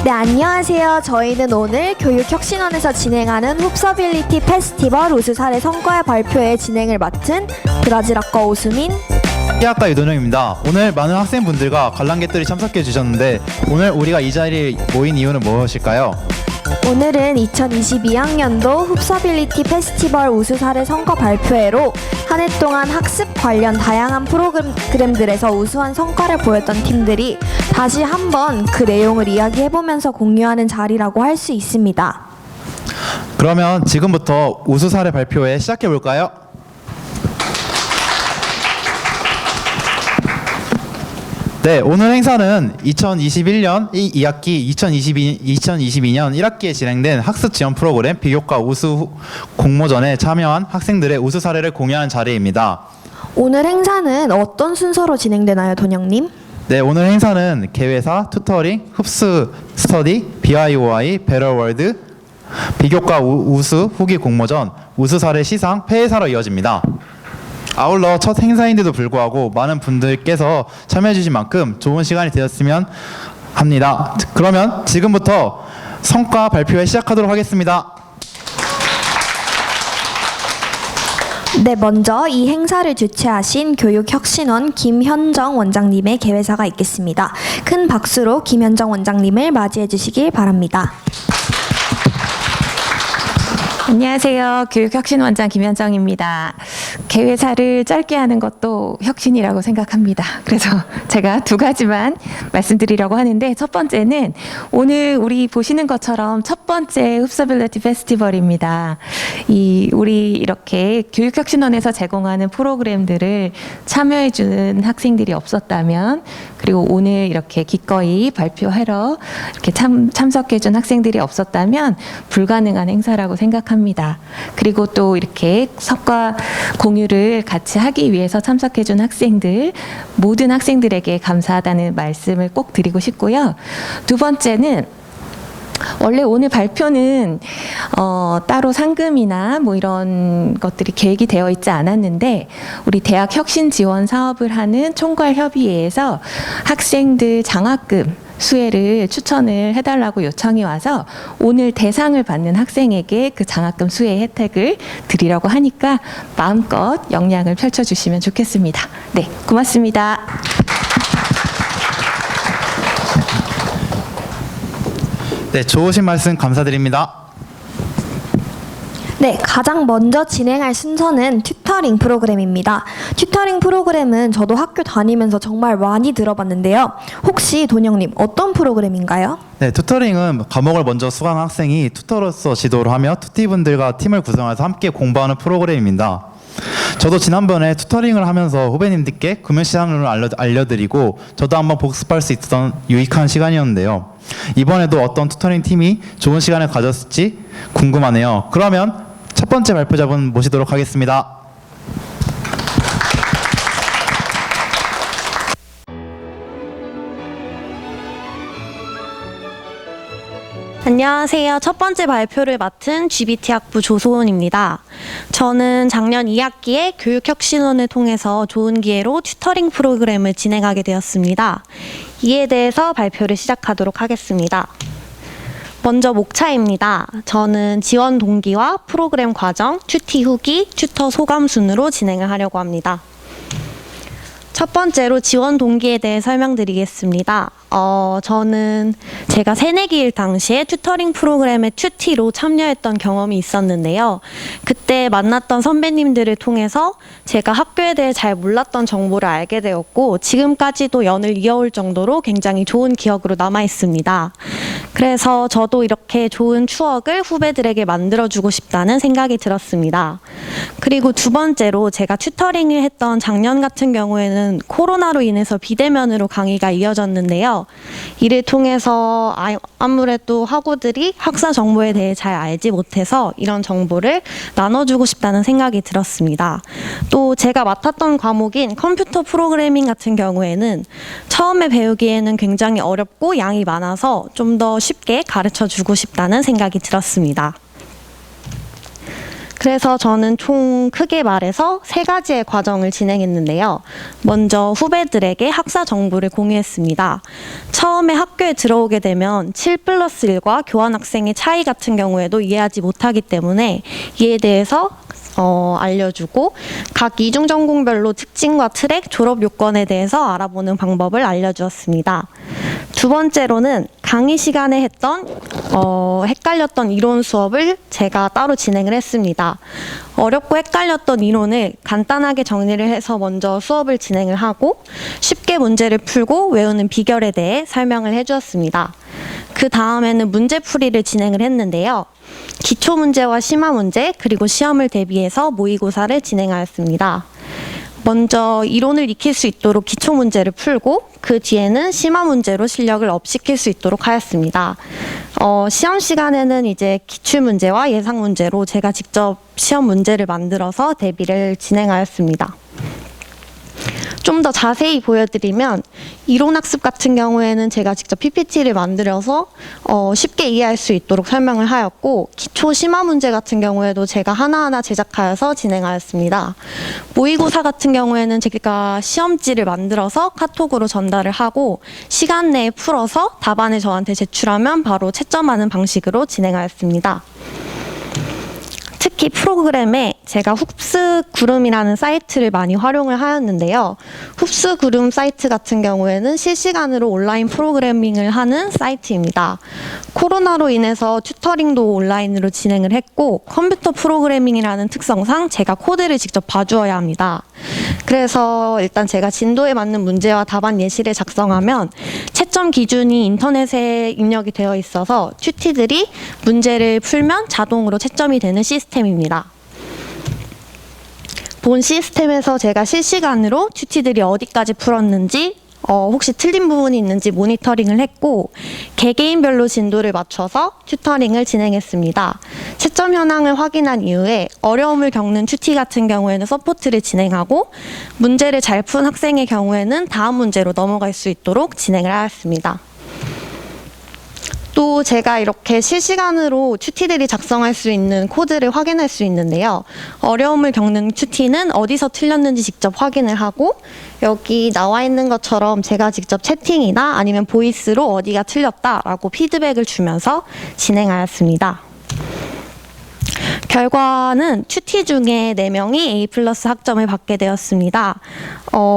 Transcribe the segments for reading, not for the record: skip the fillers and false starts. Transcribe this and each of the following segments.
네, 안녕하세요. 저희는 오늘 교육혁신원에서 진행하는 흡서빌리티 페스티벌 우수 사례 성과 발표회 진행을 맡은 브라질학과 오수민, 학과 유도영입니다. 오늘 많은 학생분들과 관람객들이 참석해 주셨는데 오늘 우리가 이 자리에 모인 이유는 무엇일까요? 오늘은 2022학년도 흡서빌리티 페스티벌 우수 사례 성과 발표회로 한 해 동안 학습 관련 다양한 프로그램들에서 우수한 성과를 보였던 팀들이 다시 한번 그 내용을 이야기해보면서 공유하는 자리라고 할 수 있습니다. 그러면 지금부터 우수 사례 발표회 시작해 볼까요? 네, 오늘 행사는 2021년 2학기, 2022년 1학기에 진행된 학습 지원 프로그램 비교과 우수 공모전에 참여한 학생들의 우수 사례를 공유하는 자리입니다. 오늘 행사는 어떤 순서로 진행되나요, 돈영님? 네, 오늘 행사는 개회사, 튜터링, 흡수 스터디, BIOI, 베러월드, 비교과 우수 후기 공모전, 우수 사례 시상, 폐회사로 이어집니다. 아울러 첫 행사인데도 불구하고 많은 분들께서 참여해 주신 만큼 좋은 시간이 되었으면 합니다. 그러면 지금부터 성과 발표회 시작하도록 하겠습니다. 네, 먼저 이 행사를 주최하신 교육혁신원 김현정 원장님의 개회사가 있겠습니다. 큰 박수로 김현정 원장님을 맞이해 주시길 바랍니다. 안녕하세요. 교육혁신원장 김현정입니다. 개회사를 짧게 하는 것도 혁신이라고 생각합니다. 그래서 제가 두 가지만 말씀드리려고 하는데, 첫 번째는 오늘 우리 보시는 것처럼 첫 번째 흡서빌리티 페스티벌입니다. 우리 이렇게 교육혁신원에서 제공하는 프로그램들을 참여해주는 학생들이 없었다면, 그리고 오늘 이렇게 기꺼이 발표하러 이렇게 참석해준 학생들이 없었다면 불가능한 행사라고 생각합니다. 그리고 또 이렇게 성과 공유를 같이 하기 위해서 참석해준 학생들, 모든 학생들에게 감사하다는 말씀을 꼭 드리고 싶고요. 두 번째는 원래 오늘 발표는 따로 상금이나 뭐 이런 것들이 계획이 되어 있지 않았는데, 우리 대학 혁신 지원 사업을 하는 총괄협의회에서 학생들 장학금 수혜를 추천을 해달라고 요청이 와서 오늘 대상을 받는 학생에게 그 장학금 수혜 혜택을 드리려고 하니까 마음껏 역량을 펼쳐주시면 좋겠습니다. 네, 고맙습니다. 네, 좋으신 말씀 감사드립니다. 네, 가장 먼저 진행할 순서는 튜터링 프로그램입니다. 튜터링 프로그램은 저도 학교 다니면서 정말 많이 들어봤는데요. 혹시 돈영님, 어떤 프로그램인가요? 네, 튜터링은 과목을 먼저 수강한 학생이 튜터로서 지도를 하며 튜티분들과 팀을 구성해서 함께 공부하는 프로그램입니다. 저도 지난번에 튜터링을 하면서 후배님들께 금융시장을 알려드리고 저도 한번 복습할 수 있었던 유익한 시간이었는데요. 이번에도 어떤 튜터링 팀이 좋은 시간을 가졌을지 궁금하네요. 그러면 첫 번째 발표자분 모시도록 하겠습니다. 안녕하세요. 첫 번째 발표를 맡은 GBT학부 조소은입니다. 저는 작년 2학기에 교육혁신원을 통해서 좋은 기회로 튜터링 프로그램을 진행하게 되었습니다. 이에 대해서 발표를 시작하도록 하겠습니다. 먼저 목차입니다. 저는 지원 동기와 프로그램 과정, 튜티 후기, 튜터 소감 순으로 진행을 하려고 합니다. 첫 번째로 지원 동기에 대해 설명드리겠습니다. 저는 제가 새내기일 당시에 튜터링 프로그램의 튜티로 참여했던 경험이 있었는데요. 그때 만났던 선배님들을 통해서 제가 학교에 대해 잘 몰랐던 정보를 알게 되었고, 지금까지도 연을 이어올 정도로 굉장히 좋은 기억으로 남아 있습니다. 그래서 저도 이렇게 좋은 추억을 후배들에게 만들어주고 싶다는 생각이 들었습니다. 그리고 두 번째로 제가 튜터링을 했던 작년 같은 경우에는 코로나로 인해서 비대면으로 강의가 이어졌는데요. 이를 통해서 아무래도 학우들이 학사 정보에 대해 잘 알지 못해서 이런 정보를 나눠주고 싶다는 생각이 들었습니다. 또 제가 맡았던 과목인 컴퓨터 프로그래밍 같은 경우에는 처음에 배우기에는 굉장히 어렵고 양이 많아서 좀 더 쉽게 가르쳐 주고 싶다는 생각이 들었습니다. 그래서 저는 총 크게 말해서 3가지의 과정을 진행했는데요. 먼저 후배들에게 학사 정보를 공유했습니다. 처음에 학교에 들어오게 되면 7+1과 교환학생의 차이 같은 경우에도 이해하지 못하기 때문에 이에 대해서 알려주고 각 이중 전공별로 특징과 트랙, 졸업 요건에 대해서 알아보는 방법을 알려주었습니다. 두 번째로는 강의 시간에 했던 헷갈렸던 이론 수업을 제가 따로 진행을 했습니다. 어렵고 헷갈렸던 이론을 간단하게 정리를 해서 먼저 수업을 진행을 하고 쉽게 문제를 풀고 외우는 비결에 대해 설명을 해주었습니다. 그 다음에는 문제풀이를 진행을 했는데요. 기초 문제와 심화 문제 그리고 시험을 대비해서 모의고사를 진행하였습니다. 먼저 이론을 익힐 수 있도록 기초 문제를 풀고 그 뒤에는 심화 문제로 실력을 업시킬 수 있도록 하였습니다. 시험 시간에는 이제 기출 문제와 예상 문제로 제가 직접 시험 문제를 만들어서 대비를 진행하였습니다. 좀 더 자세히 보여드리면 이론 학습 같은 경우에는 제가 직접 PPT를 만들어서 쉽게 이해할 수 있도록 설명을 하였고 기초 심화 문제 같은 경우에도 제가 하나하나 제작하여서 진행하였습니다. 모의고사 같은 경우에는 제가 시험지를 만들어서 카톡으로 전달을 하고 시간 내에 풀어서 답안을 저한테 제출하면 바로 채점하는 방식으로 진행하였습니다. 특히 프로그램에 제가 흡스구름이라는 사이트를 많이 활용을 하였는데요. 흡스구름 사이트 같은 경우에는 실시간으로 온라인 프로그래밍을 하는 사이트입니다. 코로나로 인해서 튜터링도 온라인으로 진행을 했고 컴퓨터 프로그래밍이라는 특성상 제가 코드를 직접 봐주어야 합니다. 그래서 일단 제가 진도에 맞는 문제와 답안 예시를 작성하면 채점 기준이 인터넷에 입력이 되어 있어서 튜티들이 문제를 풀면 자동으로 채점이 되는 시스템입니다. 본 시스템에서 제가 실시간으로 튜티들이 어디까지 풀었는지 혹시 틀린 부분이 있는지 모니터링을 했고 개개인별로 진도를 맞춰서 튜터링을 진행했습니다. 채점 현황을 확인한 이후에 어려움을 겪는 튜티 같은 경우에는 서포트를 진행하고 문제를 잘 푼 학생의 경우에는 다음 문제로 넘어갈 수 있도록 진행을 하였습니다. 또 제가 이렇게 실시간으로 튜티들이 작성할 수 있는 코드를 확인할 수 있는데요. 어려움을 겪는 튜티는 어디서 틀렸는지 직접 확인을 하고 여기 나와 있는 것처럼 제가 직접 채팅이나 아니면 보이스로 어디가 틀렸다라고 피드백을 주면서 진행하였습니다. 결과는 튜티 중에 4명이 A+ 학점을 받게 되었습니다.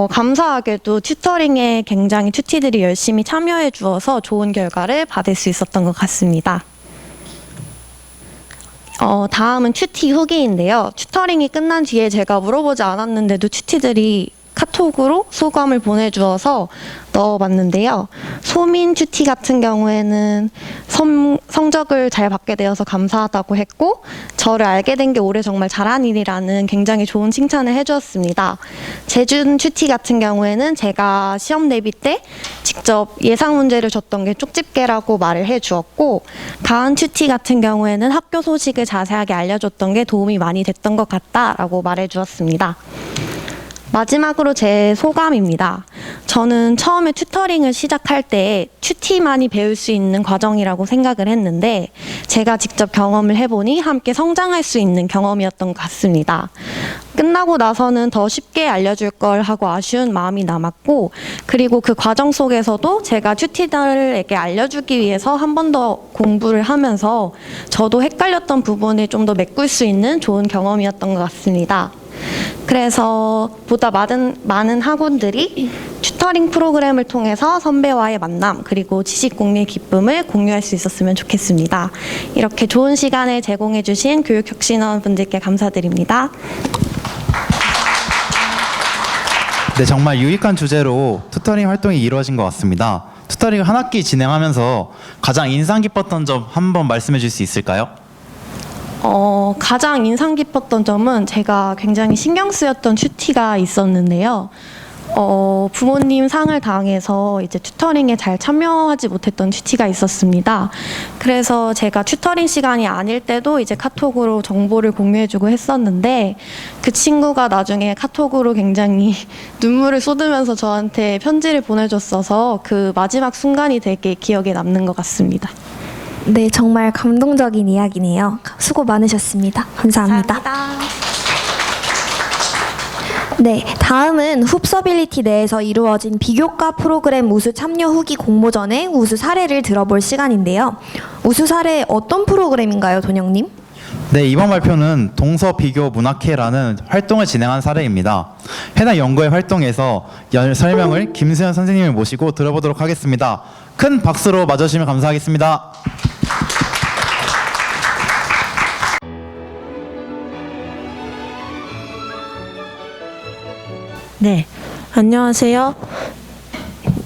감사하게도 튜터링에 굉장히 튜티들이 열심히 참여해 주어서 좋은 결과를 받을 수 있었던 것 같습니다. 다음은 튜티 후기인데요. 튜터링이 끝난 뒤에 제가 물어보지 않았는데도 튜티들이 카톡으로 소감을 보내주어서 넣어봤는데요. 소민 튜티 같은 경우에는 성적을 잘 받게 되어서 감사하다고 했고 저를 알게 된 게 올해 정말 잘한 일이라는 굉장히 좋은 칭찬을 해주었습니다. 재준 튜티 같은 경우에는 제가 시험 대비 때 직접 예상 문제를 줬던 게 쪽집게라고 말을 해주었고 가은 튜티 같은 경우에는 학교 소식을 자세하게 알려줬던 게 도움이 많이 됐던 것 같다라고 말해주었습니다. 마지막으로 제 소감입니다. 저는 처음에 튜터링을 시작할 때 튜티만이 배울 수 있는 과정이라고 생각을 했는데 제가 직접 경험을 해보니 함께 성장할 수 있는 경험이었던 것 같습니다. 끝나고 나서는 더 쉽게 알려줄 걸 하고 아쉬운 마음이 남았고 그리고 그 과정 속에서도 제가 튜티들에게 알려주기 위해서 한 번 더 공부를 하면서 저도 헷갈렸던 부분을 좀 더 메꿀 수 있는 좋은 경험이었던 것 같습니다. 그래서 보다 많은 학원들이 튜터링 프로그램을 통해서 선배와의 만남 그리고 지식 공유의 기쁨을 공유할 수 있었으면 좋겠습니다. 이렇게 좋은 시간을 제공해 주신 교육혁신원 분들께 감사드립니다. 네, 정말 유익한 주제로 튜터링 활동이 이루어진 것 같습니다. 튜터링을 한 학기 진행하면서 가장 인상 깊었던 점 한번 말씀해 줄 수 있을까요? 가장 인상 깊었던 점은 제가 굉장히 신경 쓰였던 튜티가 있었는데요. 부모님 상을 당해서 이제 튜터링에 잘 참여하지 못했던 튜티가 있었습니다. 그래서 제가 튜터링 시간이 아닐 때도 이제 카톡으로 정보를 공유해주고 했었는데 그 친구가 나중에 카톡으로 굉장히 눈물을 쏟으면서 저한테 편지를 보내줬어서 그 마지막 순간이 되게 기억에 남는 것 같습니다. 네, 정말 감동적인 이야기네요. 수고 많으셨습니다. 감사합니다. 네, 다음은 흡서빌리티 내에서 이루어진 비교과 프로그램 우수 참여 후기 공모전의 우수 사례를 들어볼 시간인데요. 우수 사례 어떤 프로그램인가요, 돈영님? 네, 이번 발표는 동서 비교 문학회라는 활동을 진행한 사례입니다. 해당 연구의 활동에서 설명을 김수현 선생님을 모시고 들어보도록 하겠습니다. 큰 박수로 맞아주시면 감사하겠습니다. 네, 안녕하세요.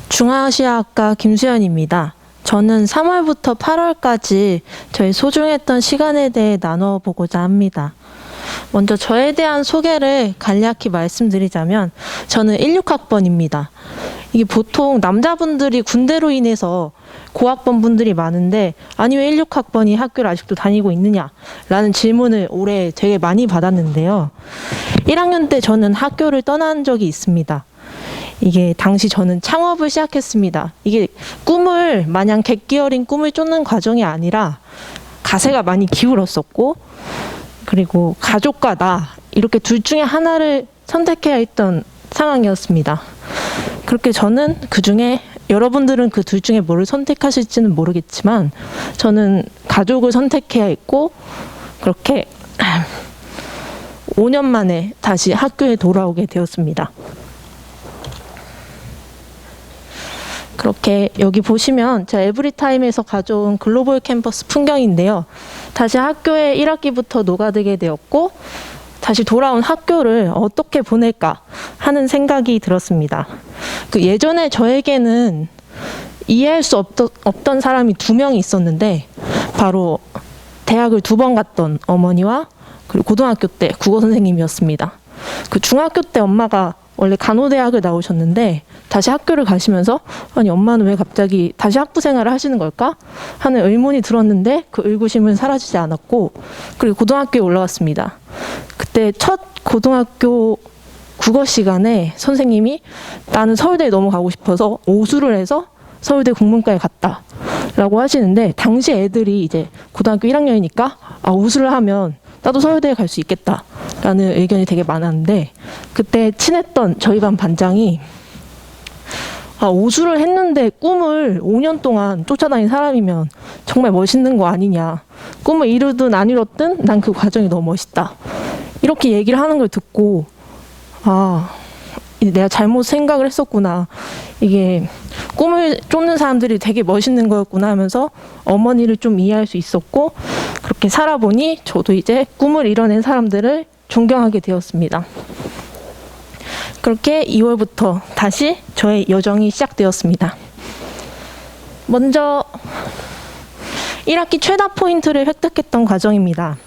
중앙아시아학과 김수연입니다. 저는 3월부터 8월까지 저희 소중했던 시간에 대해 나눠보고자 합니다. 먼저 저에 대한 소개를 간략히 말씀드리자면 저는 16학번입니다. 이게 보통 남자분들이 군대로 인해서 고학번 분들이 많은데 아니 왜 16학번이 학교를 아직도 다니고 있느냐라는 질문을 올해 되게 많이 받았는데요. 1학년 때 저는 학교를 떠난 적이 있습니다. 이게 당시 저는 창업을 시작했습니다. 이게 꿈을 마냥 객기 어린 꿈을 쫓는 과정이 아니라 가세가 많이 기울었었고 그리고 가족과 나 이렇게 둘 중에 하나를 선택해야 했던 상황이었습니다. 그렇게 저는 그중에 여러분들은 그 둘 중에 뭐를 선택하실지는 모르겠지만 저는 가족을 선택해야 했고 그렇게 5년 만에 다시 학교에 돌아오게 되었습니다. 그렇게 여기 보시면 제가 에브리타임에서 가져온 글로벌 캠퍼스 풍경인데요. 다시 학교에 1학기부터 녹아들게 되었고 다시 돌아온 학교를 어떻게 보낼까 하는 생각이 들었습니다. 그 예전에 저에게는 이해할 수 없던 사람이 2명이 있었는데 바로 대학을 2번 갔던 어머니와 그리고 고등학교 때 국어 선생님이었습니다. 그 중학교 때 엄마가 원래 간호대학을 나오셨는데 다시 학교를 가시면서 아니 엄마는 왜 갑자기 다시 학부 생활을 하시는 걸까 하는 의문이 들었는데 그 의구심은 사라지지 않았고 그리고 고등학교에 올라왔습니다. 그때 첫 고등학교 국어 시간에 선생님이 나는 서울대에 너무 가고 싶어서 오수를 해서 서울대 국문과에 갔다 라고 하시는데 당시 애들이 이제 고등학교 1학년이니까 오수를 하면 나도 서울대에 갈 수 있겠다 라는 의견이 되게 많았는데 그때 친했던 저희 반 반장이 오수를 했는데 꿈을 5년 동안 쫓아다닌 사람이면 정말 멋있는 거 아니냐. 꿈을 이루든 안 이뤘든 난 그 과정이 너무 멋있다. 이렇게 얘기를 하는 걸 듣고 내가 잘못 생각을 했었구나. 이게 꿈을 쫓는 사람들이 되게 멋있는 거였구나 하면서 어머니를 좀 이해할 수 있었고 그렇게 살아보니 저도 이제 꿈을 이뤄낸 사람들을 존경하게 되었습니다. 그렇게 2월부터 다시 저의 여정이 시작되었습니다. 먼저 1학기 최다 포인트를 획득했던 과정입니다.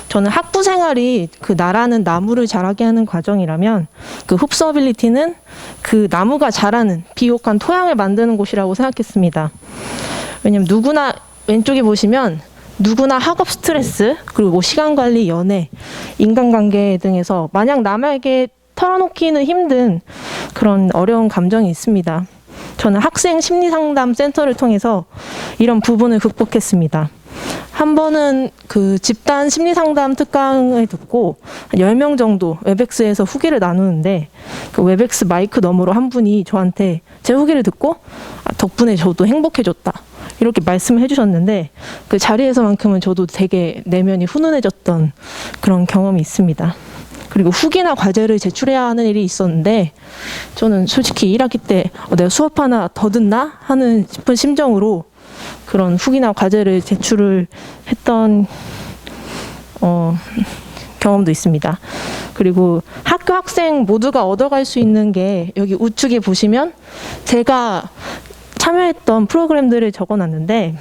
저는 학부 생활이 그 나라는 나무를 자라게 하는 과정이라면 그 흡서빌리티는 그 나무가 자라는 비옥한 토양을 만드는 곳이라고 생각했습니다. 왜냐면 누구나 왼쪽에 보시면 누구나 학업 스트레스 그리고 뭐 시간 관리, 연애, 인간관계 등에서 마냥 남에게 털어놓기는 힘든 그런 어려운 감정이 있습니다. 저는 학생 심리상담 센터를 통해서 이런 부분을 극복했습니다. 한 번은 그 집단 심리상담 특강을 듣고 한 10명 정도 웨벡스에서 후기를 나누는데 그 웨벡스 마이크 너머로 한 분이 저한테 제 후기를 듣고 덕분에 저도 행복해졌다 이렇게 말씀을 해주셨는데 그 자리에서만큼은 저도 되게 내면이 훈훈해졌던 그런 경험이 있습니다. 그리고 후기나 과제를 제출해야 하는 일이 있었는데 저는 솔직히 1학기 때 내가 수업 하나 더 듣나 하는 싶은 심정으로 그런 후기나 과제를 제출을 했던 경험도 있습니다. 그리고 학교 학생 모두가 얻어갈 수 있는 게 여기 우측에 보시면 제가 참여했던 프로그램들을 적어놨는데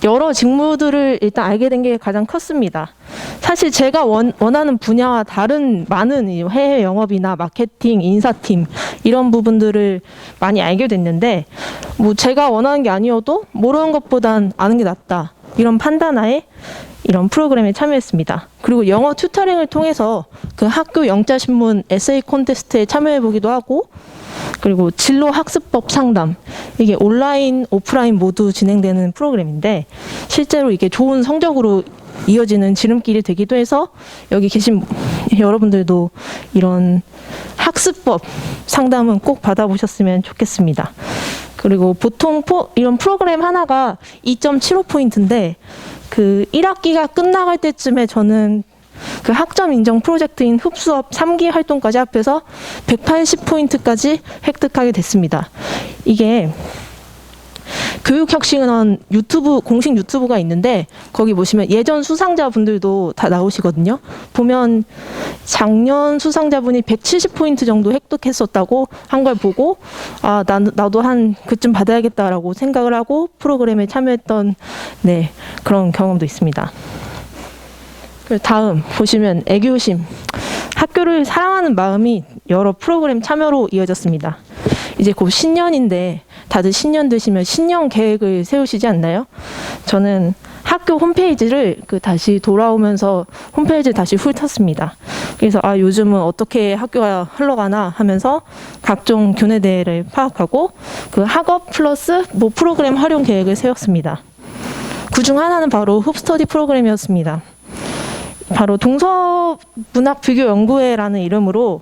여러 직무들을 일단 알게 된 게 가장 컸습니다. 사실 제가 원하는 분야와 다른 많은 해외 영업이나 마케팅, 인사팀 이런 부분들을 많이 알게 됐는데 뭐 제가 원하는 게 아니어도 모르는 것보단 아는 게 낫다. 이런 판단하에 이런 프로그램에 참여했습니다. 그리고 영어 튜터링을 통해서 그 학교 영자신문 에세이 콘테스트에 참여해 보기도 하고 그리고 진로 학습법 상담, 이게 온라인, 오프라인 모두 진행되는 프로그램인데 실제로 이게 좋은 성적으로 이어지는 지름길이 되기도 해서 여기 계신 여러분들도 이런 학습법 상담은 꼭 받아보셨으면 좋겠습니다. 그리고 보통 이런 프로그램 하나가 2.75포인트인데 그 1학기가 끝나갈 때쯤에 저는 그 학점 인정 프로젝트인 흡수업 3기 활동까지 합해서 180포인트까지 획득하게 됐습니다. 이게 교육혁신원 유튜브 공식 유튜브가 있는데 거기 보시면 예전 수상자분들도 다 나오시거든요. 보면 작년 수상자분이 170포인트 정도 획득했었다고 한 걸 보고 아 나도 한 그쯤 받아야겠다라고 생각을 하고 프로그램에 참여했던 그런 경험도 있습니다. 다음 보시면 애교심, 학교를 사랑하는 마음이 여러 프로그램 참여로 이어졌습니다. 이제 곧 신년인데 다들 신년 되시면 신년 계획을 세우시지 않나요? 저는 학교 홈페이지를 다시 돌아오면서 홈페이지를 다시 훑었습니다. 그래서 요즘은 어떻게 학교가 흘러가나 하면서 각종 교내 대회를 파악하고 그 학업 플러스 프로그램 활용 계획을 세웠습니다. 그중 하나는 바로 흡스터디 프로그램이었습니다. 바로 동서문학비교연구회라는 이름으로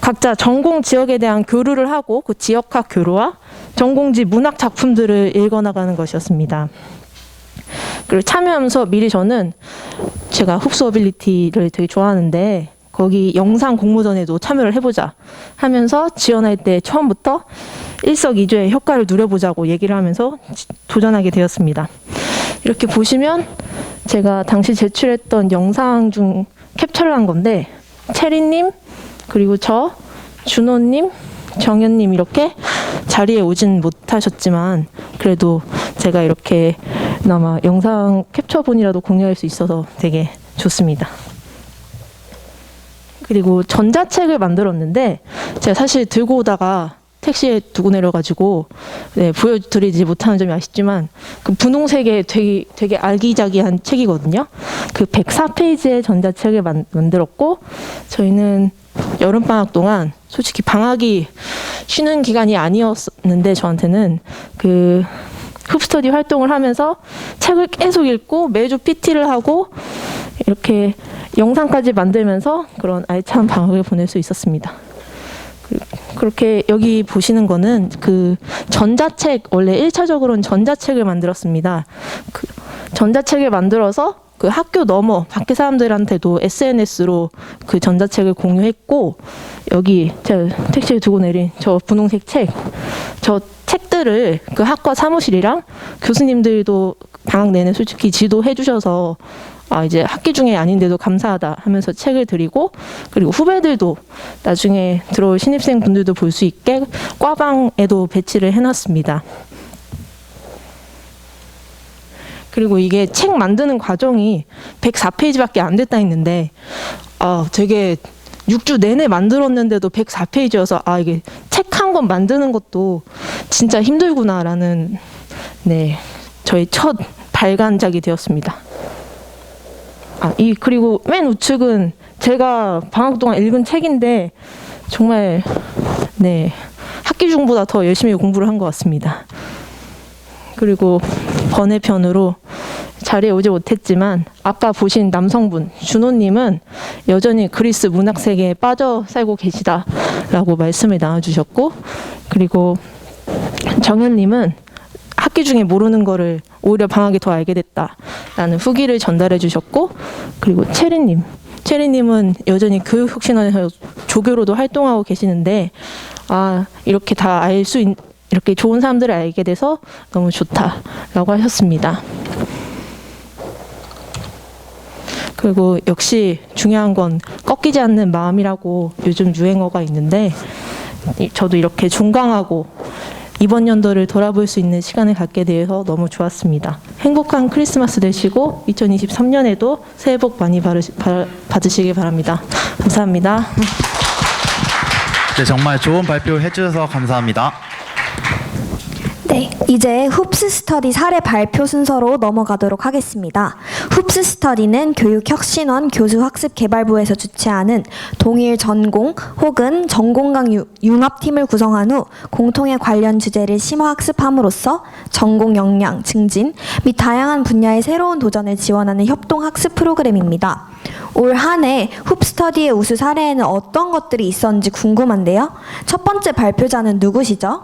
각자 전공 지역에 대한 교류를 하고 그 지역학 교류와 전공지 문학 작품들을 읽어나가는 것이었습니다. 그리고 참여하면서 미리 저는 제가 흡수어빌리티를 되게 좋아하는데 거기 영상 공모전에도 참여를 해보자 하면서 지원할 때 처음부터 일석이조의 효과를 누려보자고 얘기를 하면서 도전하게 되었습니다. 이렇게 보시면 제가 당시 제출했던 영상 중 캡처를 한 건데 체리님 그리고 저, 준호님, 정현님 이렇게 자리에 오진 못하셨지만 그래도 제가 이렇게 그나마 영상 캡처본이라도 공유할 수 있어서 되게 좋습니다. 그리고 전자책을 만들었는데 제가 사실 들고 오다가 택시에 두고 내려가지고 보여드리지 못하는 점이 아쉽지만 그 분홍색의 되게 아기자기한 책이거든요. 그 104페이지의 전자책을 만들었고 저희는 여름방학 동안 솔직히 방학이 쉬는 기간이 아니었는데 저한테는 그 흡스터디 활동을 하면서 책을 계속 읽고 매주 PT를 하고 이렇게 영상까지 만들면서 그런 알찬 방학을 보낼 수 있었습니다. 그렇게 여기 보시는 거는 그 전자책, 원래 1차적으로는 전자책을 만들었습니다. 그 전자책을 만들어서 그 학교 넘어 밖에 사람들한테도 SNS로 그 전자책을 공유했고 여기 제가 택시에 두고 내린 저 분홍색 책, 저 책들을 그 학과 사무실이랑 교수님들도 방학 내내 솔직히 지도해 주셔서 이제 학기 중에 아닌데도 감사하다 하면서 책을 드리고 그리고 후배들도 나중에 들어올 신입생 분들도 볼 수 있게 과방에도 배치를 해놨습니다. 그리고 이게 책 만드는 과정이 104페이지밖에 안 됐다 했는데 되게 6주 내내 만들었는데도 104페이지여서 이게 책 한 권 만드는 것도 진짜 힘들구나라는 저의 첫 발간작이 되었습니다. 그리고 맨 우측은 제가 방학 동안 읽은 책인데 정말 학기 중보다 더 열심히 공부를 한 것 같습니다. 그리고 번외편으로 자리에 오지 못했지만 아까 보신 남성분 준호님은 여전히 그리스 문학 세계에 빠져 살고 계시다라고 말씀을 나눠주셨고 그리고 정현님은 학기 중에 모르는 거를 오히려 방학에 더 알게 됐다라는 후기를 전달해 주셨고 그리고 체리님은 여전히 교육혁신원에서 조교로도 활동하고 계시는데 이렇게 다 이렇게 좋은 사람들을 알게 돼서 너무 좋다라고 하셨습니다. 그리고 역시 중요한 건 꺾이지 않는 마음이라고 요즘 유행어가 있는데 저도 이렇게 종강하고 이번 연도를 돌아볼 수 있는 시간을 갖게 되어서 너무 좋았습니다. 행복한 크리스마스 되시고 2023년에도 새해 복 많이 받으시길 바랍니다. 감사합니다. 네, 정말 좋은 발표 해주셔서 감사합니다. 네, 이제 훅스 스터디 사례 발표 순서로 넘어가도록 하겠습니다. 훅스 스터디는 교육혁신원 교수학습개발부에서 주최하는 동일 전공 혹은 전공강 융합팀을 구성한 후 공통의 관련 주제를 심화학습함으로써 전공 역량 증진 및 다양한 분야의 새로운 도전을 지원하는 협동학습 프로그램입니다. 올 한 해 훅스터디의 우수 사례에는 어떤 것들이 있었는지 궁금한데요. 첫 번째 발표자는 누구시죠?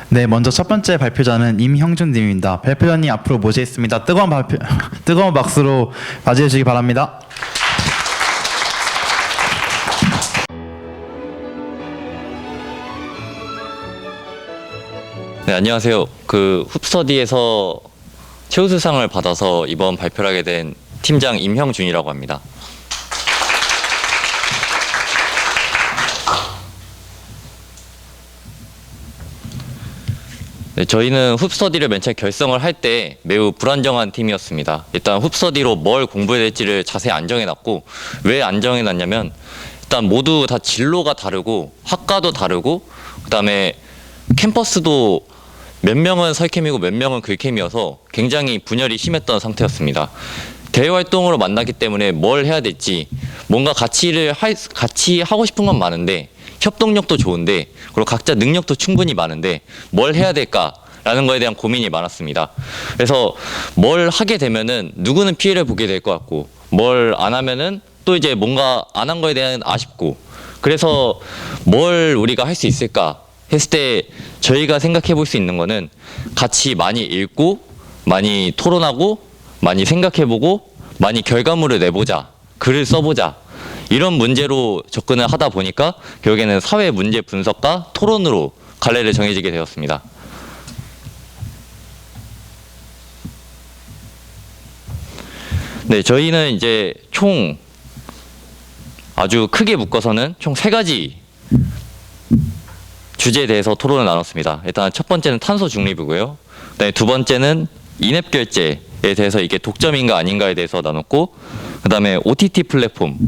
네, 먼저 첫 번째 발표자는 임형준님입니다. 발표자님 앞으로 모시겠습니다. 뜨거운 박수로 맞이해 주시기 바랍니다. 네, 안녕하세요. 훅스터디에서 최우수상을 받아서 이번 발표를 하게 된 팀장 임형준이라고 합니다. 네, 저희는 훅스터디를 맨 처음에 결성을 할 때 매우 불안정한 팀이었습니다. 일단 훅스터디로 뭘 공부해야 될지를 자세히 안 정해놨고, 왜 안 정해놨냐면 일단 모두 다 진로가 다르고 학과도 다르고 그다음에 캠퍼스도 몇 명은 설캠이고 몇 명은 글캠이어서 굉장히 분열이 심했던 상태였습니다. 대외 활동으로 만나기 때문에 뭘 해야 될지, 뭔가 같이 하고 싶은 건 많은데 협동력도 좋은데 그리고 각자 능력도 충분히 많은데 뭘 해야 될까라는 거에 대한 고민이 많았습니다. 그래서 뭘 하게 되면은 누구는 피해를 보게 될 것 같고, 뭘 안 하면은 또 이제 뭔가 안 한 거에 대한 아쉽고, 그래서 뭘 우리가 할 수 있을까 했을 때 저희가 생각해 볼 수 있는 거는 같이 많이 읽고 많이 토론하고 많이 생각해 보고 많이 결과물을 내보자, 글을 써보자, 이런 문제로 접근을 하다 보니까 결국에는 사회 문제 분석과 토론으로 갈래를 정해지게 되었습니다. 네, 저희는 이제 총 아주 크게 묶어서는 총 3가지 주제에 대해서 토론을 나눴습니다. 일단 첫 번째는 탄소 중립이고요. 그다음에 두 번째는 인앱 결제에 대해서 이게 독점인가 아닌가에 대해서 나눴고, 그다음에 OTT 플랫폼,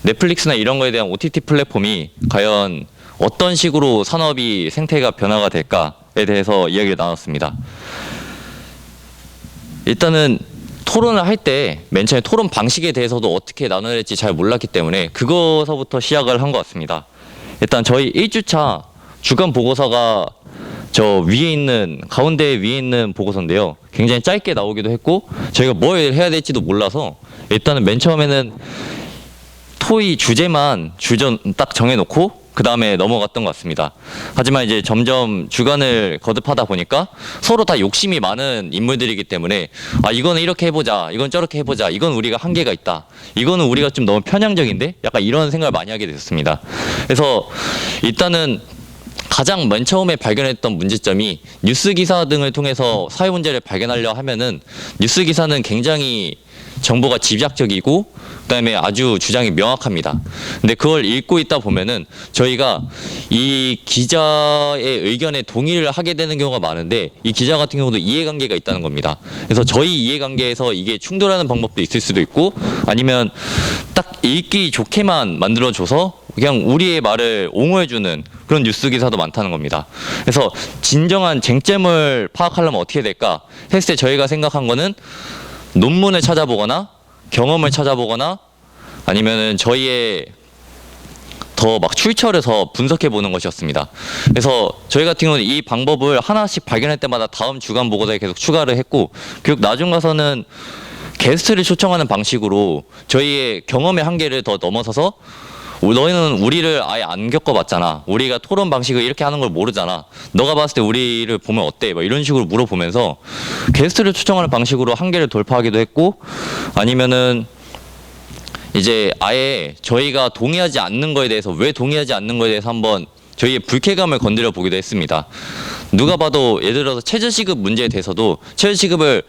넷플릭스나 이런 거에 대한 OTT 플랫폼이 과연 어떤 식으로 산업이 생태가 변화가 될까에 대해서 이야기를 나눴습니다. 일단은 토론을 할 때 맨 처음에 토론 방식에 대해서도 어떻게 나눠야 될지 잘 몰랐기 때문에 그거서부터 시작을 한 것 같습니다. 일단 저희 1주차 주간 보고서가 저 위에 있는, 가운데 위에 있는 보고서인데요. 굉장히 짧게 나오기도 했고 저희가 뭘 해야 될지도 몰라서 일단은 맨 처음에는 토의 주제만 딱 정해놓고 그 다음에 넘어갔던 것 같습니다. 하지만 이제 점점 주간을 거듭하다 보니까 서로 다 욕심이 많은 인물들이기 때문에 이거는 이렇게 해보자, 이건 저렇게 해보자, 이건 우리가 한계가 있다, 이거는 우리가 좀 너무 편향적인데, 약간 이런 생각을 많이 하게 됐습니다. 그래서 일단은 가장 맨 처음에 발견했던 문제점이 뉴스 기사 등을 통해서 사회 문제를 발견하려 하면은 뉴스 기사는 굉장히 정보가 집약적이고 그다음에 아주 주장이 명확합니다. 근데 그걸 읽고 있다 보면은 저희가 이 기자의 의견에 동의를 하게 되는 경우가 많은데 이 기자 같은 경우도 이해관계가 있다는 겁니다. 그래서 저희 이해관계에서 이게 충돌하는 방법도 있을 수도 있고, 아니면 딱 읽기 좋게만 만들어줘서 그냥 우리의 말을 옹호해주는 그런 뉴스 기사도 많다는 겁니다. 그래서 진정한 쟁점을 파악하려면 어떻게 해야 될까 했을 때 저희가 생각한 거는 논문을 찾아보거나 경험을 찾아보거나 아니면은 저희의 더 막 출처해서 분석해 보는 것이었습니다. 그래서 저희 같은 경우는 이 방법을 하나씩 발견할 때마다 다음 주간 보고서에 계속 추가를 했고, 결국 나중 가서는 게스트를 초청하는 방식으로 저희의 경험의 한계를 더 넘어서서 너희는 우리를 아예 안 겪어봤잖아, 우리가 토론 방식을 이렇게 하는 걸 모르잖아, 너가 봤을 때 우리를 보면 어때? 막 이런 식으로 물어보면서 게스트를 초청하는 방식으로 한계를 돌파하기도 했고, 아니면은 이제 아예 저희가 동의하지 않는 거에 대해서, 왜 동의하지 않는 거에 대해서 한번 저희의 불쾌감을 건드려 보기도 했습니다. 누가 봐도 예를 들어서 최저시급 문제에 대해서도 최저시급을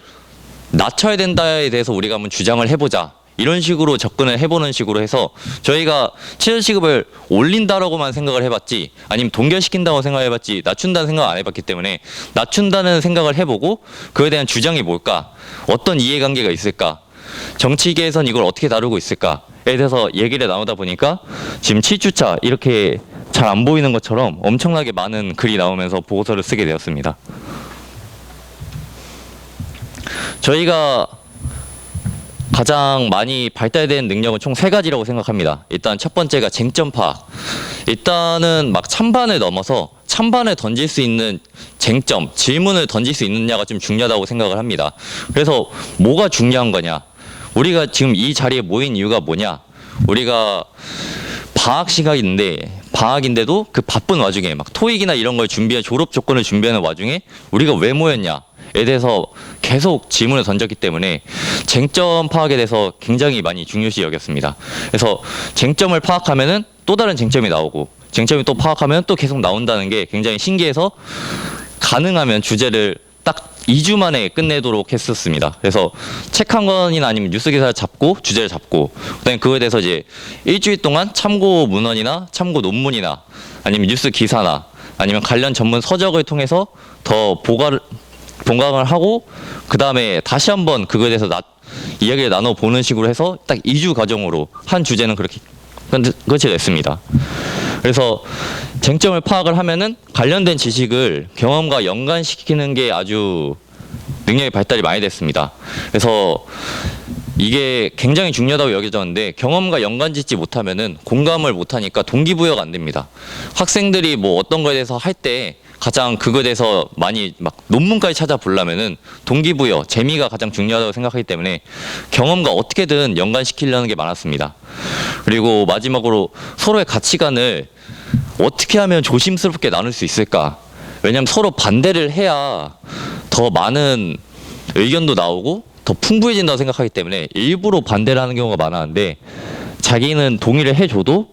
낮춰야 된다에 대해서 우리가 한번 주장을 해보자, 이런 식으로 접근을 해보는 식으로 해서 저희가 최저시급을 올린다라고만 생각을 해봤지, 아니면 동결시킨다고 생각해봤지 낮춘다는 생각 안 해봤기 때문에 낮춘다는 생각을 해보고 그에 대한 주장이 뭘까, 어떤 이해관계가 있을까, 정치계에선 이걸 어떻게 다루고 있을까에 대해서 얘기를 나누다 보니까 지금 7주차 이렇게 잘 안 보이는 것처럼 엄청나게 많은 글이 나오면서 보고서를 쓰게 되었습니다. 저희가 가장 많이 발달된 능력은 총 3가지라고 생각합니다. 일단 첫 번째가 쟁점 파악. 일단은 막 찬반을 넘어서 찬반을 던질 수 있는 쟁점, 질문을 던질 수 있느냐가 좀 중요하다고 생각을 합니다. 그래서 뭐가 중요한 거냐? 우리가 지금 이 자리에 모인 이유가 뭐냐? 우리가 방학 시간인데 방학인데도 그 바쁜 와중에 막 토익이나 이런 걸 준비해 졸업 조건을 준비하는 와중에 우리가 왜 모였냐에 대해서 계속 질문을 던졌기 때문에 쟁점 파악에 대해서 굉장히 많이 중요시 여겼습니다. 그래서 쟁점을 파악하면은 또 다른 쟁점이 나오고 쟁점이 또 파악하면 또 계속 나온다는 게 굉장히 신기해서 가능하면 주제를 딱 2주 만에 끝내도록 했었습니다. 그래서 책 한 권이나 아니면 뉴스 기사를 잡고 주제를 잡고 그다음에 그거에 대해서 이제 일주일 동안 참고 문헌이나 참고 논문이나 아니면 뉴스 기사나 아니면 관련 전문 서적을 통해서 더 봉강을 하고 그다음에 다시 한번 그거에 대해서 이야기를 나눠보는 식으로 해서 딱 2주 과정으로 한 주제는 그렇게 끝이 냈습니다. 그래서 쟁점을 파악을 하면은 관련된 지식을 경험과 연관시키는 게 아주 능력의 발달이 많이 됐습니다. 그래서 이게 굉장히 중요하다고 여겨졌는데 경험과 연관짓지 못하면은 공감을 못하니까 동기부여가 안 됩니다. 학생들이 뭐 어떤 거에 대해서 할 때 가장 그거에 대해서 많이 막 논문까지 찾아보려면은 동기부여, 재미가 가장 중요하다고 생각하기 때문에 경험과 어떻게든 연관시키려는 게 많았습니다. 그리고 마지막으로 서로의 가치관을 어떻게 하면 조심스럽게 나눌 수 있을까? 왜냐하면 서로 반대를 해야 더 많은 의견도 나오고 더 풍부해진다고 생각하기 때문에 일부러 반대를 하는 경우가 많았는데 자기는 동의를 해줘도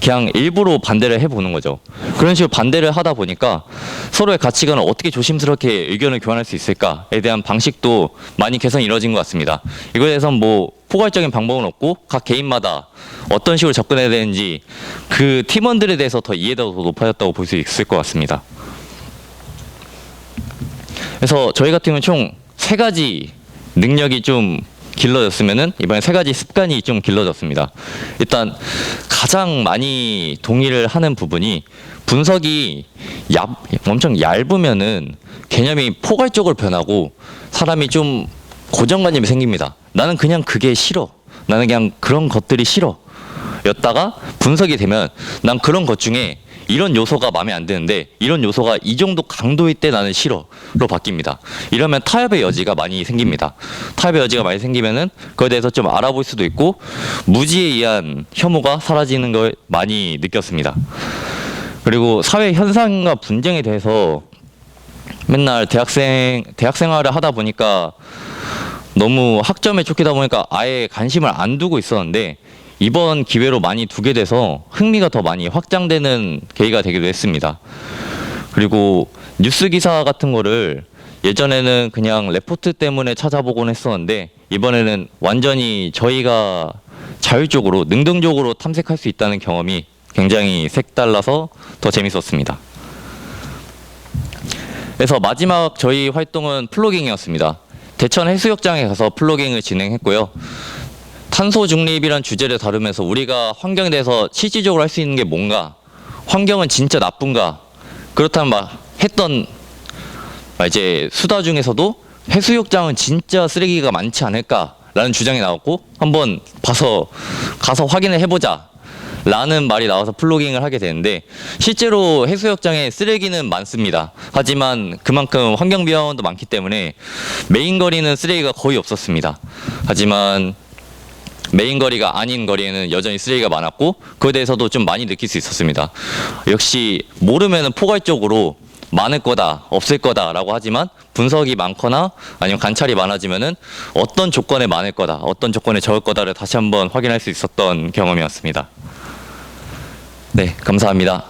그냥 일부러 반대를 해보는 거죠. 그런 식으로 반대를 하다 보니까 서로의 가치관을 어떻게 조심스럽게 의견을 교환할 수 있을까에 대한 방식도 많이 개선이 이루어진 것 같습니다. 이거에 대해서는 뭐 포괄적인 방법은 없고 각 개인마다 어떤 식으로 접근해야 되는지 그 팀원들에 대해서 더 이해도가 더 높아졌다고 볼 수 있을 것 같습니다. 그래서 저희 같은 경우는 총 3가지 능력이 좀 길러졌으면은 이번에 3가지 습관이 좀 길러졌습니다. 일단 가장 많이 동의를 하는 부분이 분석이 엄청 얇으면은 개념이 포괄적으로 변하고 사람이 좀 고정관념이 생깁니다. 나는 그냥 그게 싫어. 나는 그냥 그런 것들이 싫어. 였다가 분석이 되면 난 그런 것 중에 이런 요소가 마음에 안 드는데 이런 요소가 이 정도 강도일 때 나는 싫어로 바뀝니다. 이러면 타협의 여지가 많이 생깁니다. 타협의 여지가 많이 생기면은 그거에 대해서 좀 알아볼 수도 있고 무지에 의한 혐오가 사라지는 걸 많이 느꼈습니다. 그리고 사회 현상과 분쟁에 대해서 맨날 대학생활을 하다 보니까 너무 학점에 쫓기다 보니까 아예 관심을 안 두고 있었는데 이번 기회로 많이 두게 돼서 흥미가 더 많이 확장되는 계기가 되기도 했습니다. 그리고 뉴스 기사 같은 거를 예전에는 그냥 레포트 때문에 찾아보곤 했었는데 이번에는 완전히 저희가 자율적으로 능동적으로 탐색할 수 있다는 경험이 굉장히 색달라서 더 재밌었습니다. 그래서 마지막 저희 활동은 플로깅이었습니다. 대천 해수욕장에 가서 플로깅을 진행했고요. 탄소 중립이란 주제를 다루면서 우리가 환경에 대해서 실질적으로 할 수 있는 게 뭔가, 환경은 진짜 나쁜가, 그렇다면 막 했던 이제 수다 중에서도 해수욕장은 진짜 쓰레기가 많지 않을까라는 주장이 나왔고 한번 가서 확인을 해보자 라는 말이 나와서 플로깅을 하게 되는데 실제로 해수욕장에 쓰레기는 많습니다. 하지만 그만큼 환경비화원도 많기 때문에 메인 거리는 쓰레기가 거의 없었습니다. 하지만 메인 거리가 아닌 거리에는 여전히 쓰레기가 많았고 그에 대해서도 좀 많이 느낄 수 있었습니다. 역시 모르면은 포괄적으로 많을 거다, 없을 거다라고 하지만 분석이 많거나 아니면 관찰이 많아지면은 어떤 조건에 많을 거다, 어떤 조건에 적을 거다를 다시 한번 확인할 수 있었던 경험이었습니다. 네, 감사합니다.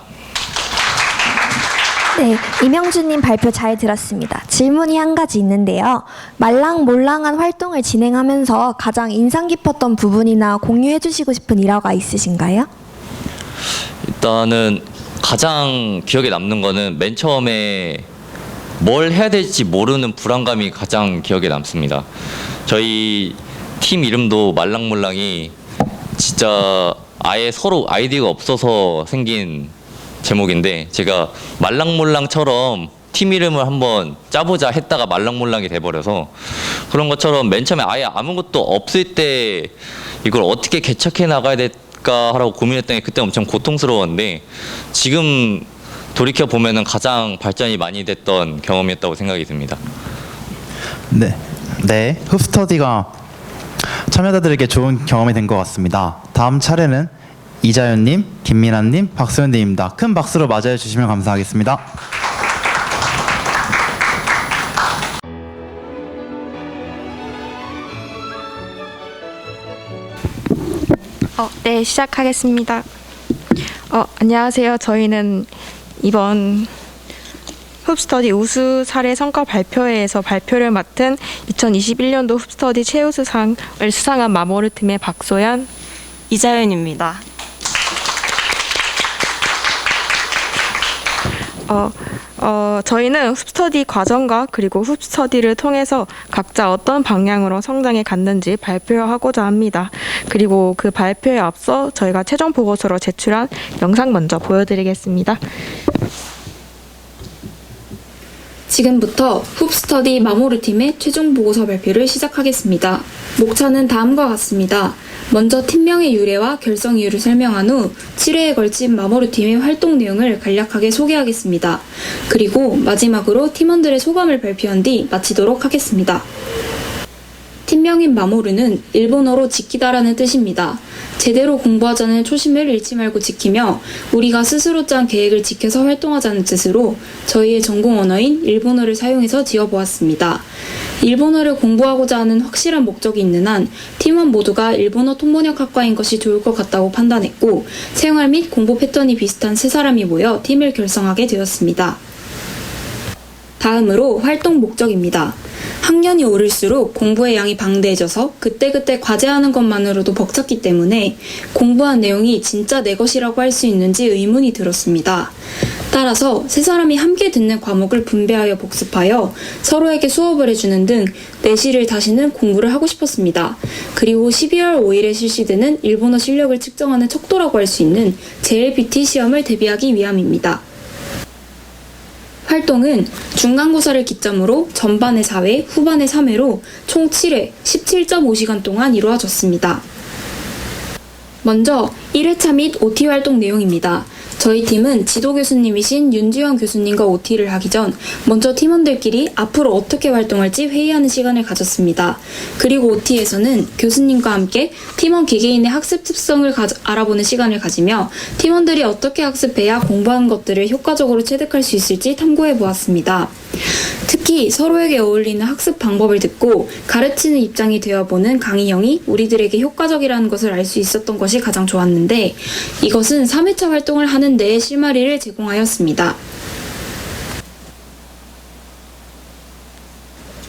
네, 이명주님 발표 잘 들었습니다. 질문이 한 가지 있는데요. 말랑몰랑한 활동을 진행하면서 가장 인상 깊었던 부분이나 공유해 주시고 싶은 일화가 있으신가요? 일단은 가장 기억에 남는 거는 맨 처음에 뭘 해야 될지 모르는 불안감이 가장 기억에 남습니다. 저희 팀 이름도 말랑몰랑이 진짜 아예 서로 아이디어가 없어서 생긴 제목인데 제가 말랑몰랑처럼 팀 이름을 한번 짜보자 했다가 말랑몰랑이 돼버려서 그런 것처럼 맨 처음에 아예 아무것도 없을 때 이걸 어떻게 개척해 나가야 될까 하라고 고민했던 게 그때 엄청 고통스러웠는데 지금 돌이켜 보면은 가장 발전이 많이 됐던 경험이었다고 생각이 듭니다. 네, 흡스터디가 참여자들에게 좋은 경험이 된 것 같습니다. 다음 차례는 이자연님, 김민아님, 박소연님입니다. 큰 박수로 맞이해 주시면 감사하겠습니다. 네, 시작하겠습니다. 안녕하세요. 저희는 이번 흡스터디 우수 사례 성과 발표회에서 발표를 맡은 2021년도 흡스터디 최우수상을 수상한 마모르 팀의 박소연, 이자연입니다. 저희는 흡스터디 과정과 그리고 흡스터디를 통해서 각자 어떤 방향으로 성장해 갔는지 발표하고자 합니다. 그리고 그 발표에 앞서 저희가 최종 보고서로 제출한 영상 먼저 보여드리겠습니다. 지금부터 흡스터디 마모르 팀의 최종 보고서 발표를 시작하겠습니다. 목차는 다음과 같습니다. 먼저 팀명의 유래와 결성 이유를 설명한 후 7회에 걸친 마모르 팀의 활동 내용을 간략하게 소개하겠습니다. 그리고 마지막으로 팀원들의 소감을 발표한 뒤 마치도록 하겠습니다. 팀명인 마모르는 일본어로 지키다라는 뜻입니다. 제대로 공부하자는 초심을 잃지 말고 지키며 우리가 스스로 짠 계획을 지켜서 활동하자는 뜻으로 저희의 전공 언어인 일본어를 사용해서 지어보았습니다. 일본어를 공부하고자 하는 확실한 목적이 있는 한 팀원 모두가 일본어 통번역학과인 것이 좋을 것 같다고 판단했고 생활 및 공부 패턴이 비슷한 세 사람이 모여 팀을 결성하게 되었습니다. 다음으로 활동 목적입니다. 학년이 오를수록 공부의 양이 방대해져서 그때그때 과제하는 것만으로도 벅찼기 때문에 공부한 내용이 진짜 내 것이라고 할 수 있는지 의문이 들었습니다. 따라서 세 사람이 함께 듣는 과목을 분배하여 복습하여 서로에게 수업을 해주는 등 내실을 다시는 공부를 하고 싶었습니다. 그리고 12월 5일에 실시되는 일본어 실력을 측정하는 척도라고 할 수 있는 JLPT 시험을 대비하기 위함입니다. 활동은 중간고사를 기점으로 전반에 4회, 후반에 3회로 총 7회, 17.5시간 동안 이루어졌습니다. 먼저 1회차 및 OT 활동 내용입니다. 저희 팀은 지도 교수님이신 윤지원 교수님과 OT를 하기 전 먼저 팀원들끼리 앞으로 어떻게 활동할지 회의하는 시간을 가졌습니다. 그리고 OT에서는 교수님과 함께 팀원 개개인의 학습 특성을 알아보는 시간을 가지며 팀원들이 어떻게 학습해야 공부한 것들을 효과적으로 체득할 수 있을지 탐구해 보았습니다. 특히 서로에게 어울리는 학습 방법을 듣고 가르치는 입장이 되어보는 강의형이 우리들에게 효과적이라는 것을 알 수 있었던 것이 가장 좋았는데 이것은 3회차 활동을 하는 데에 실마리를 제공하였습니다.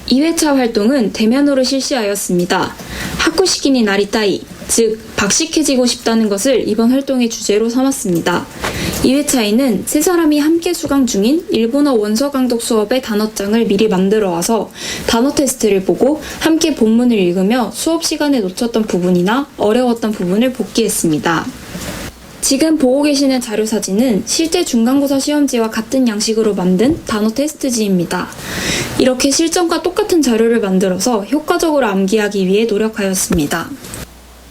2회차 활동은 대면으로 실시하였습니다. 하쿠시키니 나리타이, 즉 박식해지고 싶다는 것을 이번 활동의 주제로 삼았습니다. 2회차에는 세 사람이 함께 수강 중인 일본어 원서 강독 수업의 단어장을 미리 만들어 와서 단어 테스트를 보고 함께 본문을 읽으며 수업 시간에 놓쳤던 부분이나 어려웠던 부분을 복기했습니다. 지금 보고 계시는 자료 사진은 실제 중간고사 시험지와 같은 양식으로 만든 단어 테스트지입니다. 이렇게 실전과 똑같은 자료를 만들어서 효과적으로 암기하기 위해 노력하였습니다.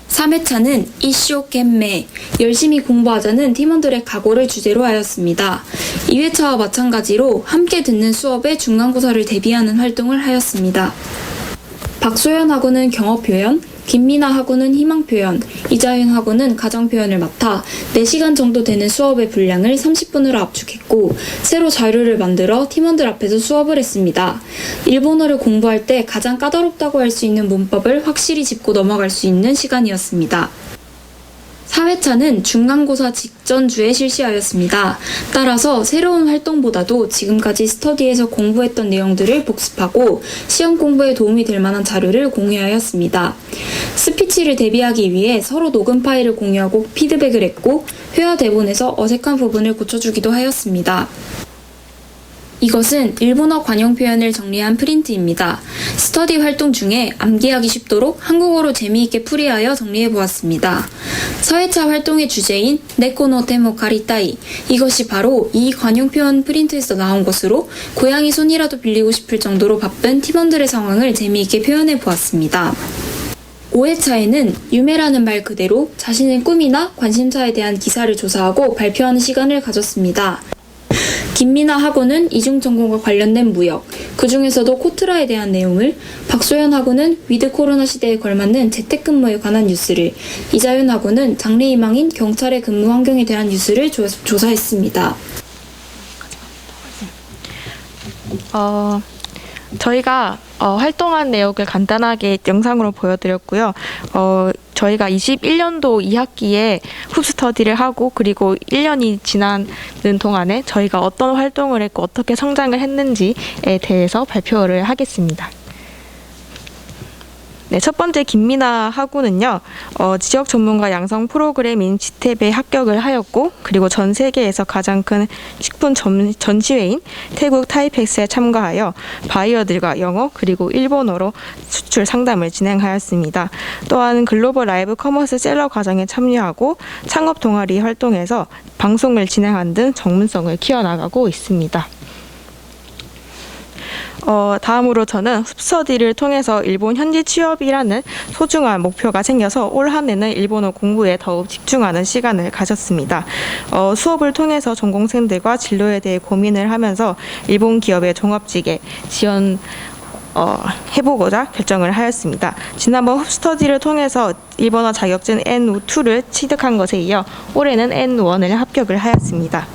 3회차는 이쇼켄메, 열심히 공부하자는 팀원들의 각오를 주제로 하였습니다. 2회차와 마찬가지로 함께 듣는 수업에 중간고사를 대비하는 활동을 하였습니다. 박소연 하고는 경어 표현, 김민아 하고는 희망 표현, 이자윤 하고는 가정 표현을 맡아 4시간 정도 되는 수업의 분량을 30분으로 압축했고 새로 자료를 만들어 팀원들 앞에서 수업을 했습니다. 일본어를 공부할 때 가장 까다롭다고 할 수 있는 문법을 확실히 짚고 넘어갈 수 있는 시간이었습니다. 4회차는 중간고사 직전 주에 실시하였습니다. 따라서 새로운 활동보다도 지금까지 스터디에서 공부했던 내용들을 복습하고 시험 공부에 도움이 될 만한 자료를 공유하였습니다. 스피치를 대비하기 위해 서로 녹음 파일을 공유하고 피드백을 했고 회화 대본에서 어색한 부분을 고쳐주기도 하였습니다. 이것은 일본어 관용 표현을 정리한 프린트입니다. 스터디 활동 중에 암기하기 쉽도록 한국어로 재미있게 풀이하여 정리해 보았습니다. 사회차 활동의 주제인 네코노 테모 카리타이, 이것이 바로 이 관용 표현 프린트에서 나온 것으로 고양이 손이라도 빌리고 싶을 정도로 바쁜 팀원들의 상황을 재미있게 표현해 보았습니다. 5회차에는 유메라는 말 그대로 자신의 꿈이나 관심사에 대한 기사를 조사하고 발표하는 시간을 가졌습니다. 김미나 학우는 이중전공과 관련된 무역, 그 중에서도 코트라에 대한 내용을, 박소연 학우는 위드 코로나 시대에 걸맞는 재택근무에 관한 뉴스를, 이자윤 학우는 장래희망인 경찰의 근무 환경에 대한 뉴스를 조사했습니다. 저희가 활동한 내역을 간단하게 영상으로 보여드렸고요. 저희가 21년도 2학기에 흡스터디를 하고 그리고 1년이 지나는 동안에 저희가 어떤 활동을 했고 어떻게 성장을 했는지에 대해서 발표를 하겠습니다. 네, 첫 번째 김미나 학우는요, 지역 전문가 양성 프로그램인 지탭에 합격을 하였고, 그리고 전 세계에서 가장 큰 식품 전시회인 태국 타이펙스에 참가하여 바이어들과 영어 그리고 일본어로 수출 상담을 진행하였습니다. 또한 글로벌 라이브 커머스 셀러 과정에 참여하고 창업 동아리 활동에서 방송을 진행한 등 전문성을 키워나가고 있습니다. 다음으로 저는 흡스터디를 통해서 일본 현지 취업이라는 소중한 목표가 생겨서 올 한 해는 일본어 공부에 더욱 집중하는 시간을 가졌습니다. 수업을 통해서 전공생들과 진로에 대해 고민을 하면서 일본 기업의 종합직에 지원 해보고자 결정을 하였습니다. 지난번 흡스터디를 통해서 일본어 자격증 N2를 취득한 것에 이어 올해는 N1을 합격을 하였습니다.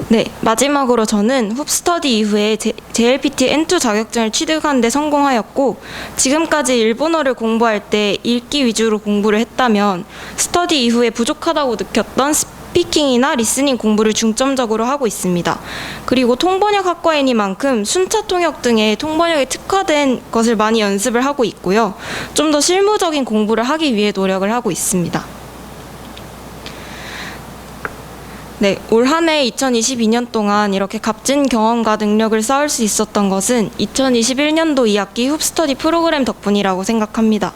네, 마지막으로 저는 흡스터디 이후에 JLPT N2 자격증을 취득하는 데 성공하였고, 지금까지 일본어를 공부할 때 읽기 위주로 공부를 했다면 스터디 이후에 부족하다고 느꼈던 스피킹이나 리스닝 공부를 중점적으로 하고 있습니다. 그리고 통번역 학과이니만큼 순차 통역 등의 통번역에 특화된 것을 많이 연습을 하고 있고요. 좀 더 실무적인 공부를 하기 위해 노력을 하고 있습니다. 네, 올 한 해 2022년 동안 이렇게 값진 경험과 능력을 쌓을 수 있었던 것은 2021년도 2학기 흡스터디 프로그램 덕분이라고 생각합니다.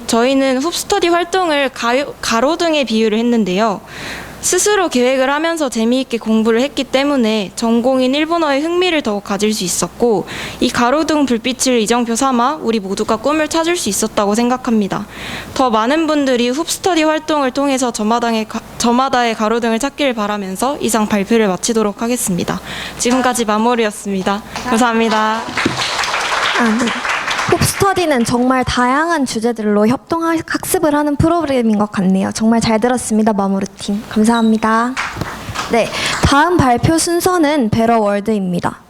저희는 흡스터디 활동을 가로등에 비유를 했는데요. 스스로 계획을 하면서 재미있게 공부를 했기 때문에 전공인 일본어에 흥미를 더욱 가질 수 있었고, 이 가로등 불빛을 이정표 삼아 우리 모두가 꿈을 찾을 수 있었다고 생각합니다. 더 많은 분들이 흡스터디 활동을 통해서 저마다의 가로등을 찾기를 바라면서 이상 발표를 마치도록 하겠습니다. 지금까지 마무리였습니다. 감사합니다. 흡스터디는 정말 다양한 주제들로 협동학습을 하는 프로그램인 것 같네요. 정말 잘 들었습니다, 마모르팀. 감사합니다. 네, 다음 발표 순서는 베러월드입니다.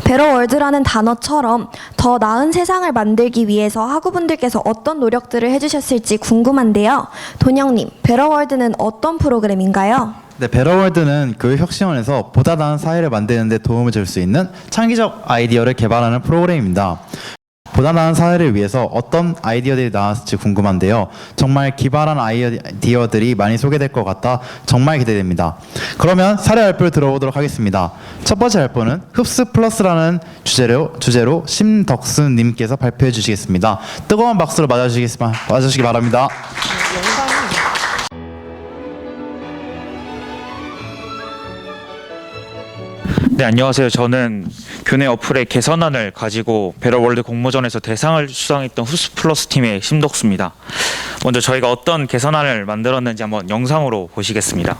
베러월드라는 단어처럼 더 나은 세상을 만들기 위해서 학우분들께서 어떤 노력들을 해주셨을지 궁금한데요. 돈영님, 베러월드는 어떤 프로그램인가요? 네, 베러월드는 교육혁신원에서 보다 나은 사회를 만드는 데 도움을 줄 수 있는 창의적 아이디어를 개발하는 프로그램입니다. 보다 나은 사회를 위해서 어떤 아이디어들이 나왔을지 궁금한데요. 정말 기발한 아이디어들이 많이 소개될 것 같아 정말 기대됩니다. 그러면 사례 발표를 들어보도록 하겠습니다. 첫 번째 발표는 흡스 플러스라는 주제로 심덕순님께서 발표해 주시겠습니다. 뜨거운 박수로 맞아주시기 바랍니다. 네, 안녕하세요. 저는 교내 어플의 개선안을 가지고 베러월드 공모전에서 대상을 수상했던 흡스 플러스 팀의 심덕수입니다. 먼저 저희가 어떤 개선안을 만들었는지 한번 영상으로 보시겠습니다.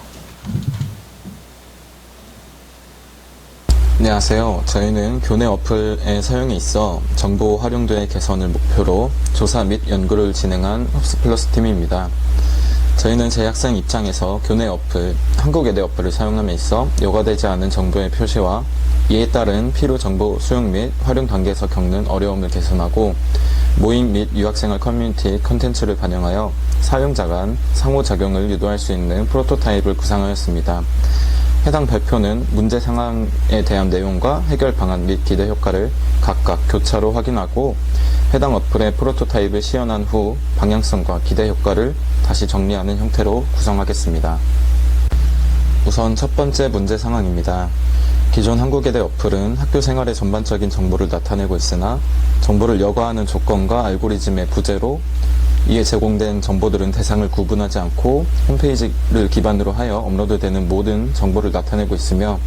안녕하세요. 저희는 교내 어플의 사용에 있어 정보 활용도의 개선을 목표로 조사 및 연구를 진행한 흡스 플러스 팀입니다. 저희는 재학생 입장에서 교내 어플, 한국외대 어플을 사용함에 있어 요과되지 않은 정보의 표시와 이에 따른 필요 정보 수용 및 활용 단계에서 겪는 어려움을 개선하고 모임 및 유학생활 커뮤니티 컨텐츠를 반영하여 사용자 간 상호작용을 유도할 수 있는 프로토타입을 구상하였습니다. 해당 발표는 문제 상황에 대한 내용과 해결 방안 및 기대 효과를 각각 교차로 확인하고 해당 어플의 프로토타입을 시연한 후 방향성과 기대 효과를 다시 정리하는 형태로 구성하겠습니다. 우선 첫 번째 문제 상황입니다. 기존 한국예대 어플은 학교 생활의 전반적인 정보를 나타내고 있으나 정보를 여과하는 조건과 알고리즘의 부재로 이에 제공된 정보들은 대상을 구분하지 않고 홈페이지를 기반으로 하여 업로드되는 모든 정보를 나타내고 있으며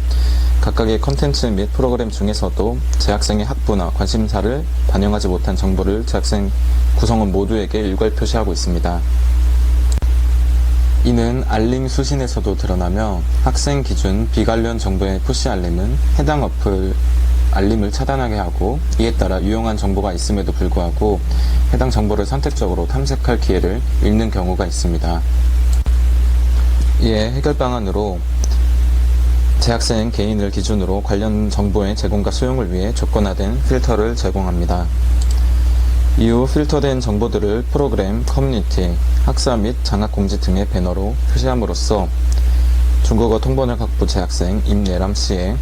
각각의 컨텐츠 및 프로그램 중에서도 재학생의 학부나 관심사를 반영하지 못한 정보를 재학생 구성원 모두에게 일괄 표시하고 있습니다. 이는 알림 수신에서도 드러나며 학생 기준 비관련 정보의 푸시 알림은 해당 어플 알림을 차단하게 하고 이에 따라 유용한 정보가 있음에도 불구하고 해당 정보를 선택적으로 탐색할 기회를 잃는 경우가 있습니다. 이에 해결 방안으로 재학생 개인을 기준으로 관련 정보의 제공과 수용을 위해 조건화된 필터를 제공합니다. 이후 필터된 정보들을 프로그램, 커뮤니티, 학사 및 장학 공지 등의 배너로 표시함으로써 중국어 통번역 학부 재학생 임예람 씨의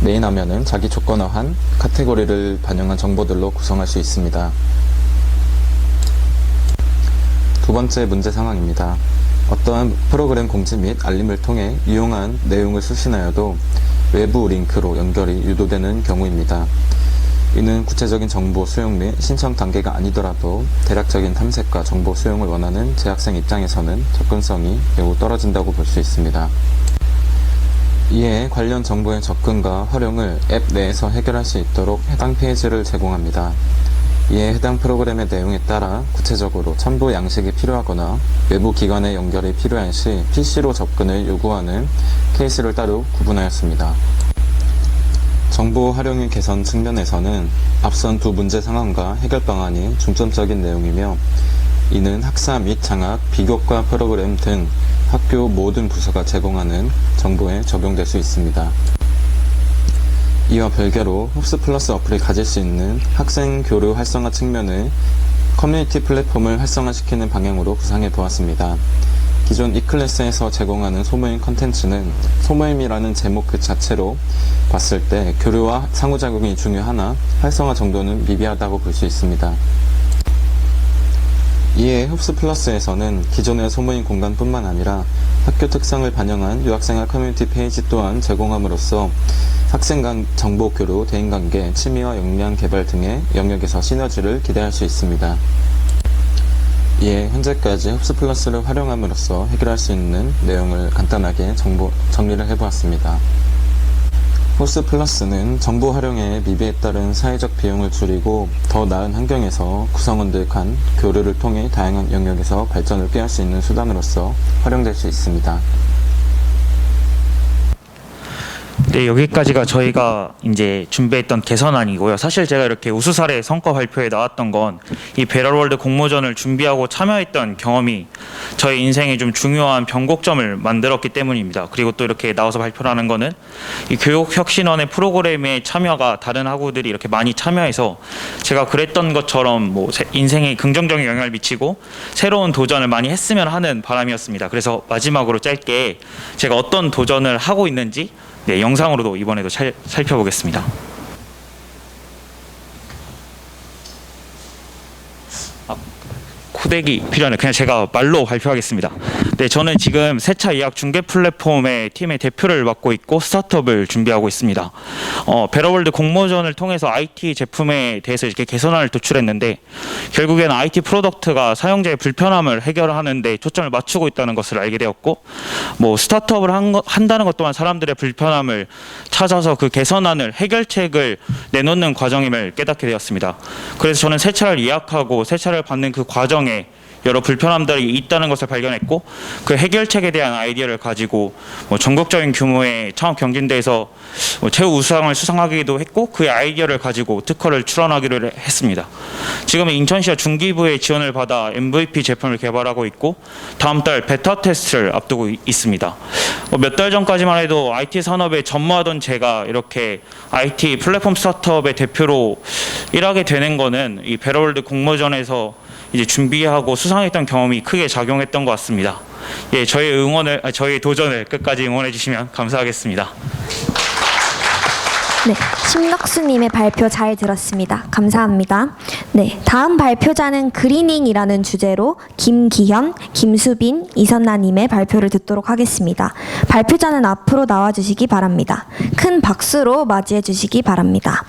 메인 화면은 자기 조건화한 카테고리를 반영한 정보들로 구성할 수 있습니다. 두 번째 문제 상황입니다. 어떠한 프로그램 공지 및 알림을 통해 유용한 내용을 수신하여도 외부 링크로 연결이 유도되는 경우입니다. 이는 구체적인 정보 수용 및 신청 단계가 아니더라도 대략적인 탐색과 정보 수용을 원하는 재학생 입장에서는 접근성이 매우 떨어진다고 볼 수 있습니다. 이에 관련 정보의 접근과 활용을 앱 내에서 해결할 수 있도록 해당 페이지를 제공합니다. 이에 해당 프로그램의 내용에 따라 구체적으로 첨부 양식이 필요하거나 외부 기관의 연결이 필요한 시 PC로 접근을 요구하는 케이스를 따로 구분하였습니다. 정보 활용의 개선 측면에서는 앞선 두 문제 상황과 해결 방안이 중점적인 내용이며 이는 학사 및 장학, 비교과 프로그램 등 학교 모든 부서가 제공하는 정보에 적용될 수 있습니다. 이와 별개로 흡스 플러스 어플이 가질 수 있는 학생 교류 활성화 측면의 커뮤니티 플랫폼을 활성화시키는 방향으로 구상해 보았습니다. 기존 e클래스에서 제공하는 소모임 컨텐츠는 소모임이라는 제목 그 자체로 봤을 때 교류와 상호작용이 중요하나 활성화 정도는 미비하다고 볼 수 있습니다. 이에 흡스 플러스에서는 기존의 소모임 공간뿐만 아니라 학교 특성을 반영한 유학생활 커뮤니티 페이지 또한 제공함으로써 학생 간 정보 교류, 대인관계, 취미와 역량 개발 등의 영역에서 시너지를 기대할 수 있습니다. 이에 현재까지 흡스 플러스를 활용함으로써 해결할 수 있는 내용을 간단하게 정리를 해보았습니다. 흡스 플러스는 정보 활용에 미비에 따른 사회적 비용을 줄이고 더 나은 환경에서 구성원들 간 교류를 통해 다양한 영역에서 발전을 꾀할 수 있는 수단으로서 활용될 수 있습니다. 네, 여기까지가 저희가 이제 준비했던 개선안이고요. 사실 제가 이렇게 우수사례 성과 발표에 나왔던 건 이 배럴월드 공모전을 준비하고 참여했던 경험이 저희 인생에 좀 중요한 변곡점을 만들었기 때문입니다. 그리고 또 이렇게 나와서 발표를 하는 거는 이 교육혁신원의 프로그램에 참여가 다른 학우들이 이렇게 많이 참여해서 제가 그랬던 것처럼 뭐 인생에 긍정적인 영향을 미치고 새로운 도전을 많이 했으면 하는 바람이었습니다. 그래서 마지막으로 짧게 제가 어떤 도전을 하고 있는지 네, 영상으로도 이번에도 살펴보겠습니다. 코덱이 필요하네. 그냥 제가 말로 발표하겠습니다. 네, 저는 지금 세차 예약 중개 플랫폼의 팀의 대표를 맡고 있고 스타트업을 준비하고 있습니다. 배럴월드 공모전을 통해서 IT 제품에 대해서 이렇게 개선안을 도출했는데 결국에는 IT 프로덕트가 사용자의 불편함을 해결하는 데 초점을 맞추고 있다는 것을 알게 되었고 뭐 스타트업을 한다는 것 또한 사람들의 불편함을 찾아서 그 개선안을 해결책을 내놓는 과정임을 깨닫게 되었습니다. 그래서 저는 세차를 예약하고 세차를 받는 그 과정에 여러 불편함들이 있다는 것을 발견했고 그 해결책에 대한 아이디어를 가지고 전국적인 규모의 창업 경진대에서 최우수상을 수상하기도 했고 그 아이디어를 가지고 특허를 출원하기로 했습니다. 지금은 인천시와 중기부의 지원을 받아 MVP 제품을 개발하고 있고 다음 달 베타 테스트를 앞두고 있습니다. 몇 달 전까지만 해도 IT 산업에 전무하던 제가 이렇게 IT 플랫폼 스타트업의 대표로 일하게 되는 거는 이 배럴월드 공모전에서 이제 준비하고 수상했던 경험이 크게 작용했던 것 같습니다. 예, 저희 도전을 끝까지 응원해 주시면 감사하겠습니다. 네, 심덕수님의 발표 잘 들었습니다. 감사합니다. 네, 다음 발표자는 그리닝이라는 주제로 김기현, 김수빈, 이선나님의 발표를 듣도록 하겠습니다. 발표자는 앞으로 나와주시기 바랍니다. 큰 박수로 맞이해 주시기 바랍니다.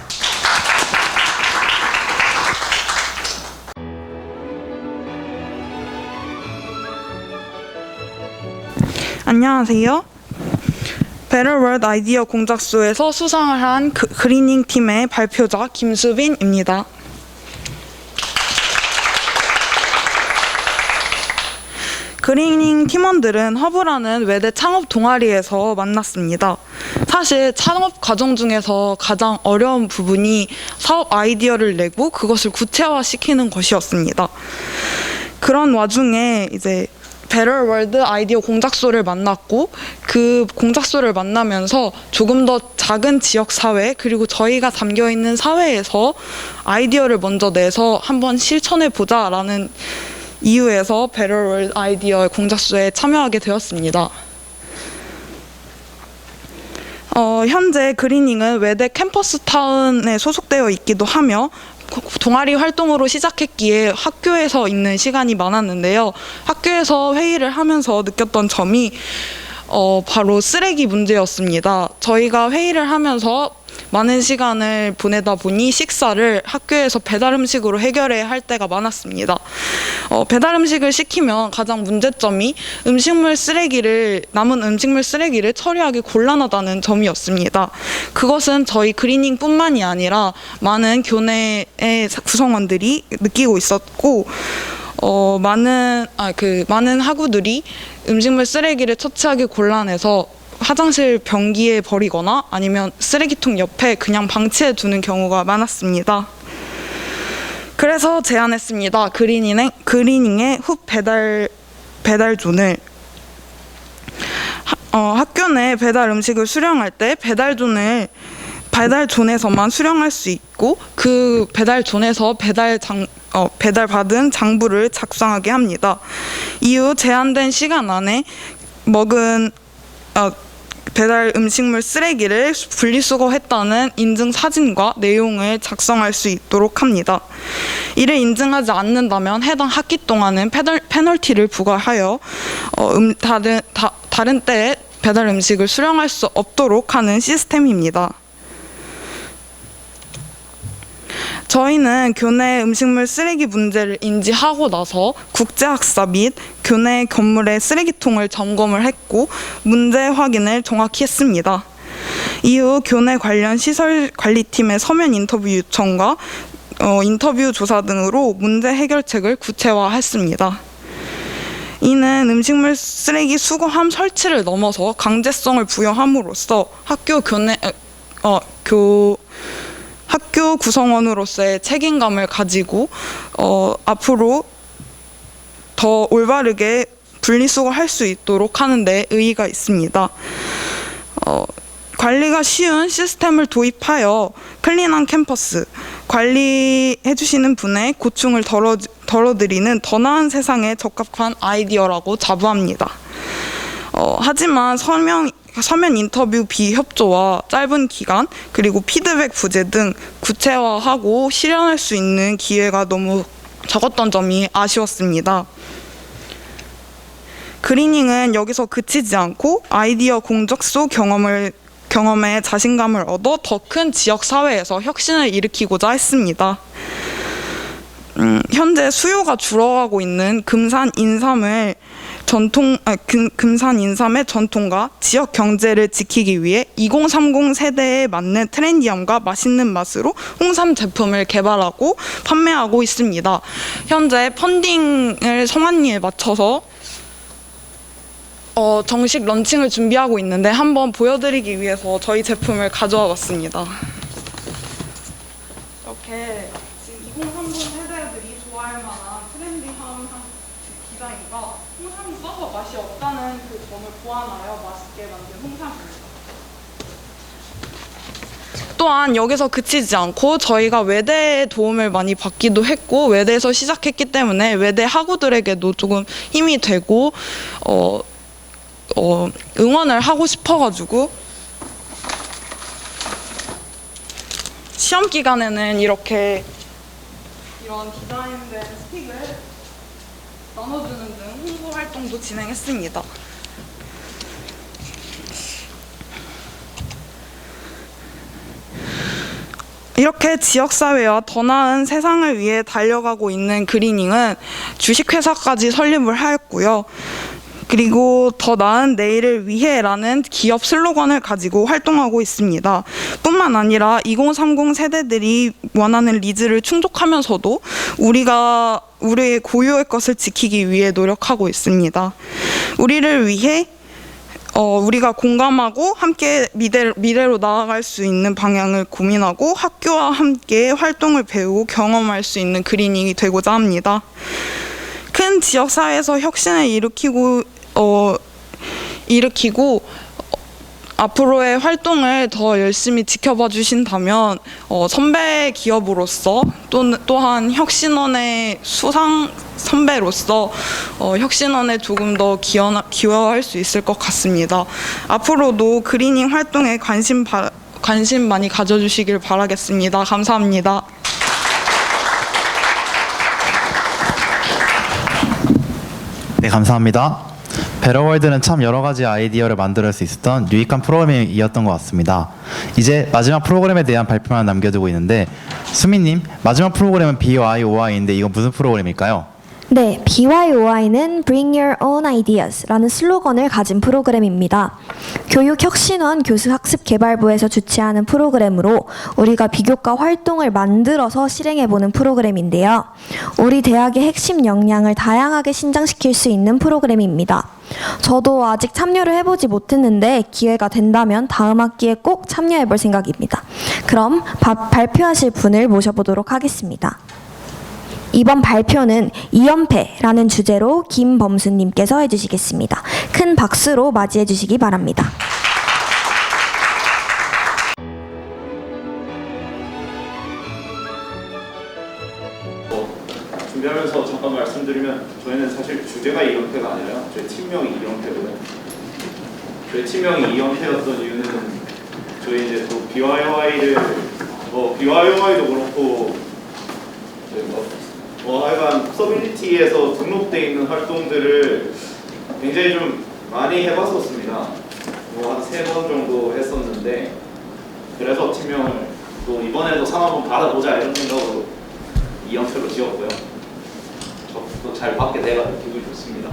안녕하세요. 베럴월드 아이디어 공작소에서 수상을 한 그리닝 팀의 발표자 김수빈입니다. 그리닝 팀원들은 허브라는 외대 창업 동아리에서 만났습니다. 사실 창업 과정 중에서 가장 어려운 부분이 사업 아이디어를 내고 그것을 구체화시키는 것이었습니다. 그런 와중에 이제 베럴월드 아이디어 공작소를 만났고 그 공작소를 만나면서 조금 더 작은 지역 사회 그리고 저희가 담겨 있는 사회에서 아이디어를 먼저 내서 한번 실천해 보자라는 이유에서 베럴월드 아이디어 공작소에 참여하게 되었습니다. 현재 그리닝은 외대 캠퍼스 타운에 소속되어 있기도 하며 동아리 활동으로 시작했기에 학교에서 있는 시간이 많았는데요. 학교에서 회의를 하면서 느꼈던 점이 바로 쓰레기 문제였습니다. 저희가 회의를 하면서 많은 시간을 보내다 보니 식사를 학교에서 배달 음식으로 해결해야 할 때가 많았습니다. 배달 음식을 시키면 가장 문제점이 남은 음식물 쓰레기를 처리하기 곤란하다는 점이었습니다. 그것은 저희 그리닝뿐만이 아니라 많은 교내의 구성원들이 느끼고 있었고 많은 학우들이 음식물 쓰레기를 처치하기 곤란해서 화장실 변기에 버리거나 아니면 쓰레기통 옆에 그냥 방치해 두는 경우가 많았습니다. 그래서 제안했습니다. 그리닝의 훅 배달존을 학교 내 배달 음식을 수령할 때 배달존에서만 수령할 수 있고 그 배달존에서 배달받은 장부를 작성하게 합니다. 이후 제한된 시간 안에 먹은 배달 음식물 쓰레기를 분리수거했다는 인증 사진과 내용을 작성할 수 있도록 합니다. 이를 인증하지 않는다면 해당 학기 동안은 페널티를 부과하여 다른 때에 배달 음식을 수령할 수 없도록 하는 시스템입니다. 저희는 교내 음식물 쓰레기 문제를 인지하고 나서 국제학사 및 교내 건물의 쓰레기통을 점검을 했고 문제 확인을 정확히 했습니다. 이후 교내 관련 시설관리팀의 서면 인터뷰 요청과 인터뷰 조사 등으로 문제 해결책을 구체화했습니다. 이는 음식물 쓰레기 수거함 설치를 넘어서 강제성을 부여함으로써 학교 구성원으로서의 책임감을 가지고 앞으로 더 올바르게 분리수거할 수 있도록 하는 데 의의가 있습니다. 관리가 쉬운 시스템을 도입하여 클린한 캠퍼스, 관리해 주시는 분의 고충을 덜어드리는 더 나은 세상에 적합한 아이디어라고 자부합니다. 하지만 서면 인터뷰 비협조와 짧은 기간 그리고 피드백 부재 등 구체화하고 실현할 수 있는 기회가 너무 적었던 점이 아쉬웠습니다. 그리닝은 여기서 그치지 않고 아이디어 공작소 경험에 자신감을 얻어 더 큰 지역 사회에서 혁신을 일으키고자 했습니다. 현재 수요가 줄어가고 있는 금산 인삼의 전통과 지역 경제를 지키기 위해 2030 세대에 맞는 트렌디함과 맛있는 맛으로 홍삼 제품을 개발하고 판매하고 있습니다. 현재 펀딩을 성안리에 맞춰서 정식 런칭을 준비하고 있는데 한번 보여드리기 위해서 저희 제품을 가져와 봤습니다. 이렇게 지금 2030 세대들이 좋아할 만한 트렌디한 디자인과 홍삼이 써서 맛이 없다는 그 점을 보완하여 맛있게 만든 홍삼입니다. 또한 여기서 그치지 않고 저희가 외대의 도움을 많이 받기도 했고 외대에서 시작했기 때문에 외대 학우들에게도 조금 힘이 되고 응원을 하고 싶어가지고 시험 기간에는 이렇게 이런 디자인된 스틱을 나눠주는 등 홍보 활동도 진행했습니다. 이렇게 지역사회와 더 나은 세상을 위해 달려가고 있는 그리닝은 주식회사까지 설립을 하였고요. 그리고 더 나은 내일을 위해라는 기업 슬로건을 가지고 활동하고 있습니다. 뿐만 아니라 2030 세대들이 원하는 니즈를 충족하면서도 우리의 고유의 것을 지키기 위해 노력하고 있습니다. 우리를 위해 우리가 공감하고 함께 미래로 나아갈 수 있는 방향을 고민하고 학교와 함께 활동을 배우고 경험할 수 있는 그리닝이 되고자 합니다. 큰 지역사회에서 혁신을 일으키고 앞으로의 활동을 더 열심히 지켜봐 주신다면 선배 기업으로서 또한 혁신원의 수상 선배로서 혁신원에 조금 더 기여할 수 있을 것 같습니다. 앞으로도 그리닝 활동에 관심 많이 가져주시길 바라겠습니다. 감사합니다. 네, 감사합니다. 베러월드는 참 여러 가지 아이디어를 만들 수 있었던 유익한 프로그램이었던 것 같습니다. 이제 마지막 프로그램에 대한 발표만 남겨두고 있는데 수민님, 마지막 프로그램은 BYOI인데 이건 무슨 프로그램일까요? 네, BYOI는 Bring Your Own Ideas라는 슬로건을 가진 프로그램입니다. 교육혁신원 교수학습개발부에서 주최하는 프로그램으로 우리가 비교과 활동을 만들어서 실행해보는 프로그램인데요. 우리 대학의 핵심 역량을 다양하게 신장시킬 수 있는 프로그램입니다. 저도 아직 참여를 해보지 못했는데 기회가 된다면 다음 학기에 꼭 참여해볼 생각입니다. 그럼 발표하실 분을 모셔보도록 하겠습니다. 이번 발표는 2연패라는 주제로 김범수님께서 해주시겠습니다. 큰 박수로 맞이해 주시기 바랍니다. 준비하면서 잠깐 말씀드리면 저희는 사실 주제가 2연패가 아니라 저희 팀명이 2연패거든요. 저희 팀명이 2연패였던 이유는 저희 이제 또 BYOI도 그렇고 하여간 흡서빌리티에서 등록되어 있는 활동들을 굉장히 좀 많이 해봤었습니다. 한 3번 정도 했었는데 그래서 팀명을 또 이번에도 상 한번 받아보자 이런 생각으로 2연패로 지었고요. 저 잘 받게 돼가지고 기분이 좋습니다.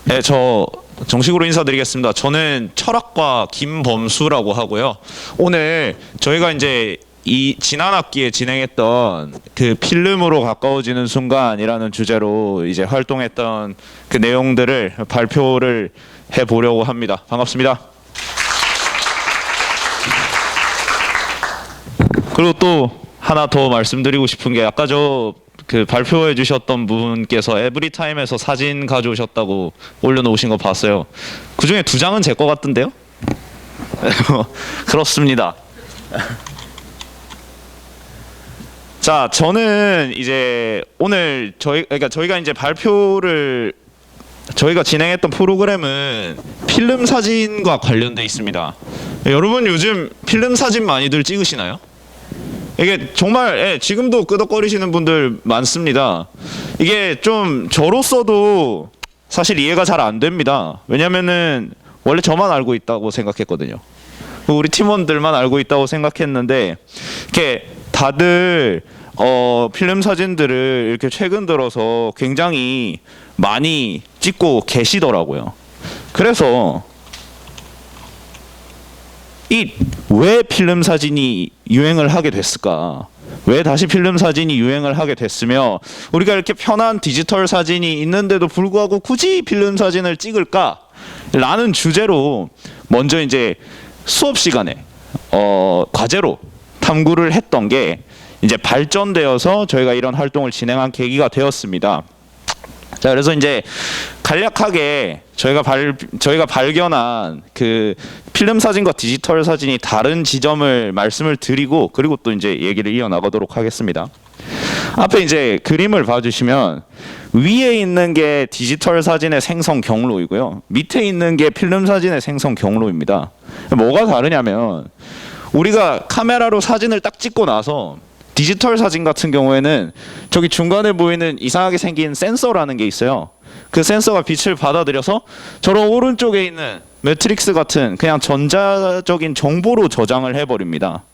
네, 저 정식으로 인사드리겠습니다. 저는 철학과 김범수라고 하고요. 오늘 저희가 이제 이 지난 학기에 진행했던 그 필름으로 가까워지는 순간이라는 주제로 이제 활동했던 그 내용들을 발표를 해 보려고 합니다. 반갑습니다. 그리고 또 하나 더 말씀드리고 싶은 게 아까 그 발표해 주셨던 분께서 에브리타임에서 사진 가져오셨다고 올려놓으신 거 봤어요. 그 중에 2장은 제 거 같던데요? 그렇습니다. 자, 저는 이제 오늘 저희가 이제 저희가 진행했던 프로그램은 필름 사진과 관련돼 있습니다. 여러분 요즘 필름 사진 많이들 찍으시나요? 이게 정말 지금도 끄덕거리시는 분들 많습니다. 이게 좀 저로서도 사실 이해가 잘 안 됩니다. 왜냐면은 원래 저만 알고 있다고 생각했거든요. 우리 팀원들만 알고 있다고 생각했는데 이렇게 다들 필름 사진들을 이렇게 최근 들어서 굉장히 많이 찍고 계시더라고요. 그래서 왜 필름 사진이 유행을 하게 됐을까? 왜 다시 필름 사진이 유행을 하게 됐으며 우리가 이렇게 편한 디지털 사진이 있는데도 불구하고 굳이 필름 사진을 찍을까? 라는 주제로 먼저 이제 수업 시간에 과제로 탐구를 했던 게 이제 발전되어서 저희가 이런 활동을 진행한 계기가 되었습니다. 자, 그래서 이제 간략하게 저희가 발견한 그 필름 사진과 디지털 사진이 다른 지점을 말씀을 드리고 그리고 또 이제 얘기를 이어나가도록 하겠습니다. 앞에 이제 그림을 봐주시면 위에 있는 게 디지털 사진의 생성 경로이고요. 밑에 있는 게 필름 사진의 생성 경로입니다. 뭐가 다르냐면 우리가 카메라로 사진을 딱 찍고 나서 디지털 사진 같은 경우에는 저기 중간에 보이는 이상하게 생긴 센서라는 게 있어요. 그 센서가 빛을 받아들여서 저런 오른쪽에 있는 매트릭스 같은 그냥 전자적인 정보로 저장을 해버립니다.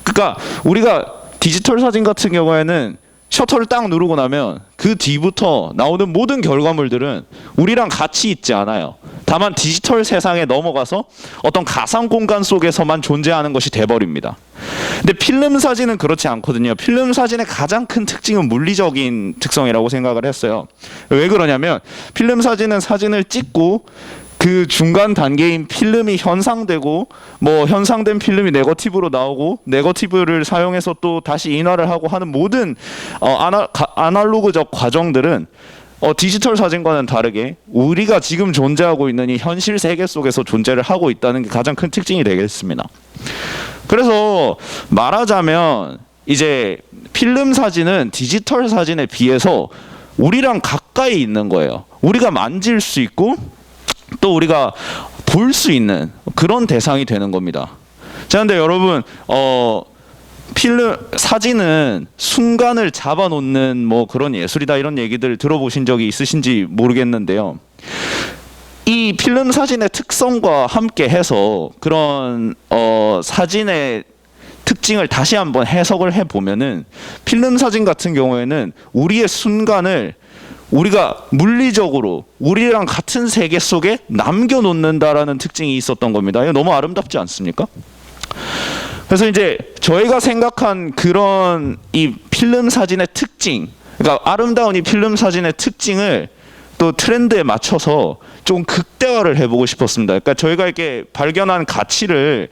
그러니까 우리가 디지털 사진 같은 경우에는 셔터를 딱 누르고 나면 그 뒤부터 나오는 모든 결과물들은 우리랑 같이 있지 않아요. 다만 디지털 세상에 넘어가서 어떤 가상 공간 속에서만 존재하는 것이 돼버립니다. 근데 필름 사진은 그렇지 않거든요. 필름 사진의 가장 큰 특징은 물리적인 특성이라고 생각을 했어요. 왜 그러냐면 필름 사진은 사진을 찍고 그 중간 단계인 필름이 현상되고 뭐 현상된 필름이 네거티브로 나오고 네거티브를 사용해서 또 다시 인화를 하고 하는 모든 아날로그적 과정들은 디지털 사진과는 다르게 우리가 지금 존재하고 있는 이 현실 세계 속에서 존재를 하고 있다는 게 가장 큰 특징이 되겠습니다. 그래서 말하자면 이제 필름 사진은 디지털 사진에 비해서 우리랑 가까이 있는 거예요. 우리가 만질 수 있고 또 우리가 볼 수 있는 그런 대상이 되는 겁니다. 자, 근데 여러분, 필름 사진은 순간을 잡아놓는 뭐 그런 예술이다 이런 얘기들 들어보신 적이 있으신지 모르겠는데요. 이 필름 사진의 특성과 함께 해서 그런 사진의 특징을 다시 한번 해석을 해보면은 필름 사진 같은 경우에는 우리의 순간을 우리가 물리적으로 우리랑 같은 세계 속에 남겨놓는다라는 특징이 있었던 겁니다. 이거 너무 아름답지 않습니까? 그래서 이제 저희가 생각한 그런 이 필름 사진의 특징, 그러니까 아름다운 이 필름 사진의 특징을 또 트렌드에 맞춰서 좀 극대화를 해보고 싶었습니다. 그러니까 저희가 이렇게 발견한 가치를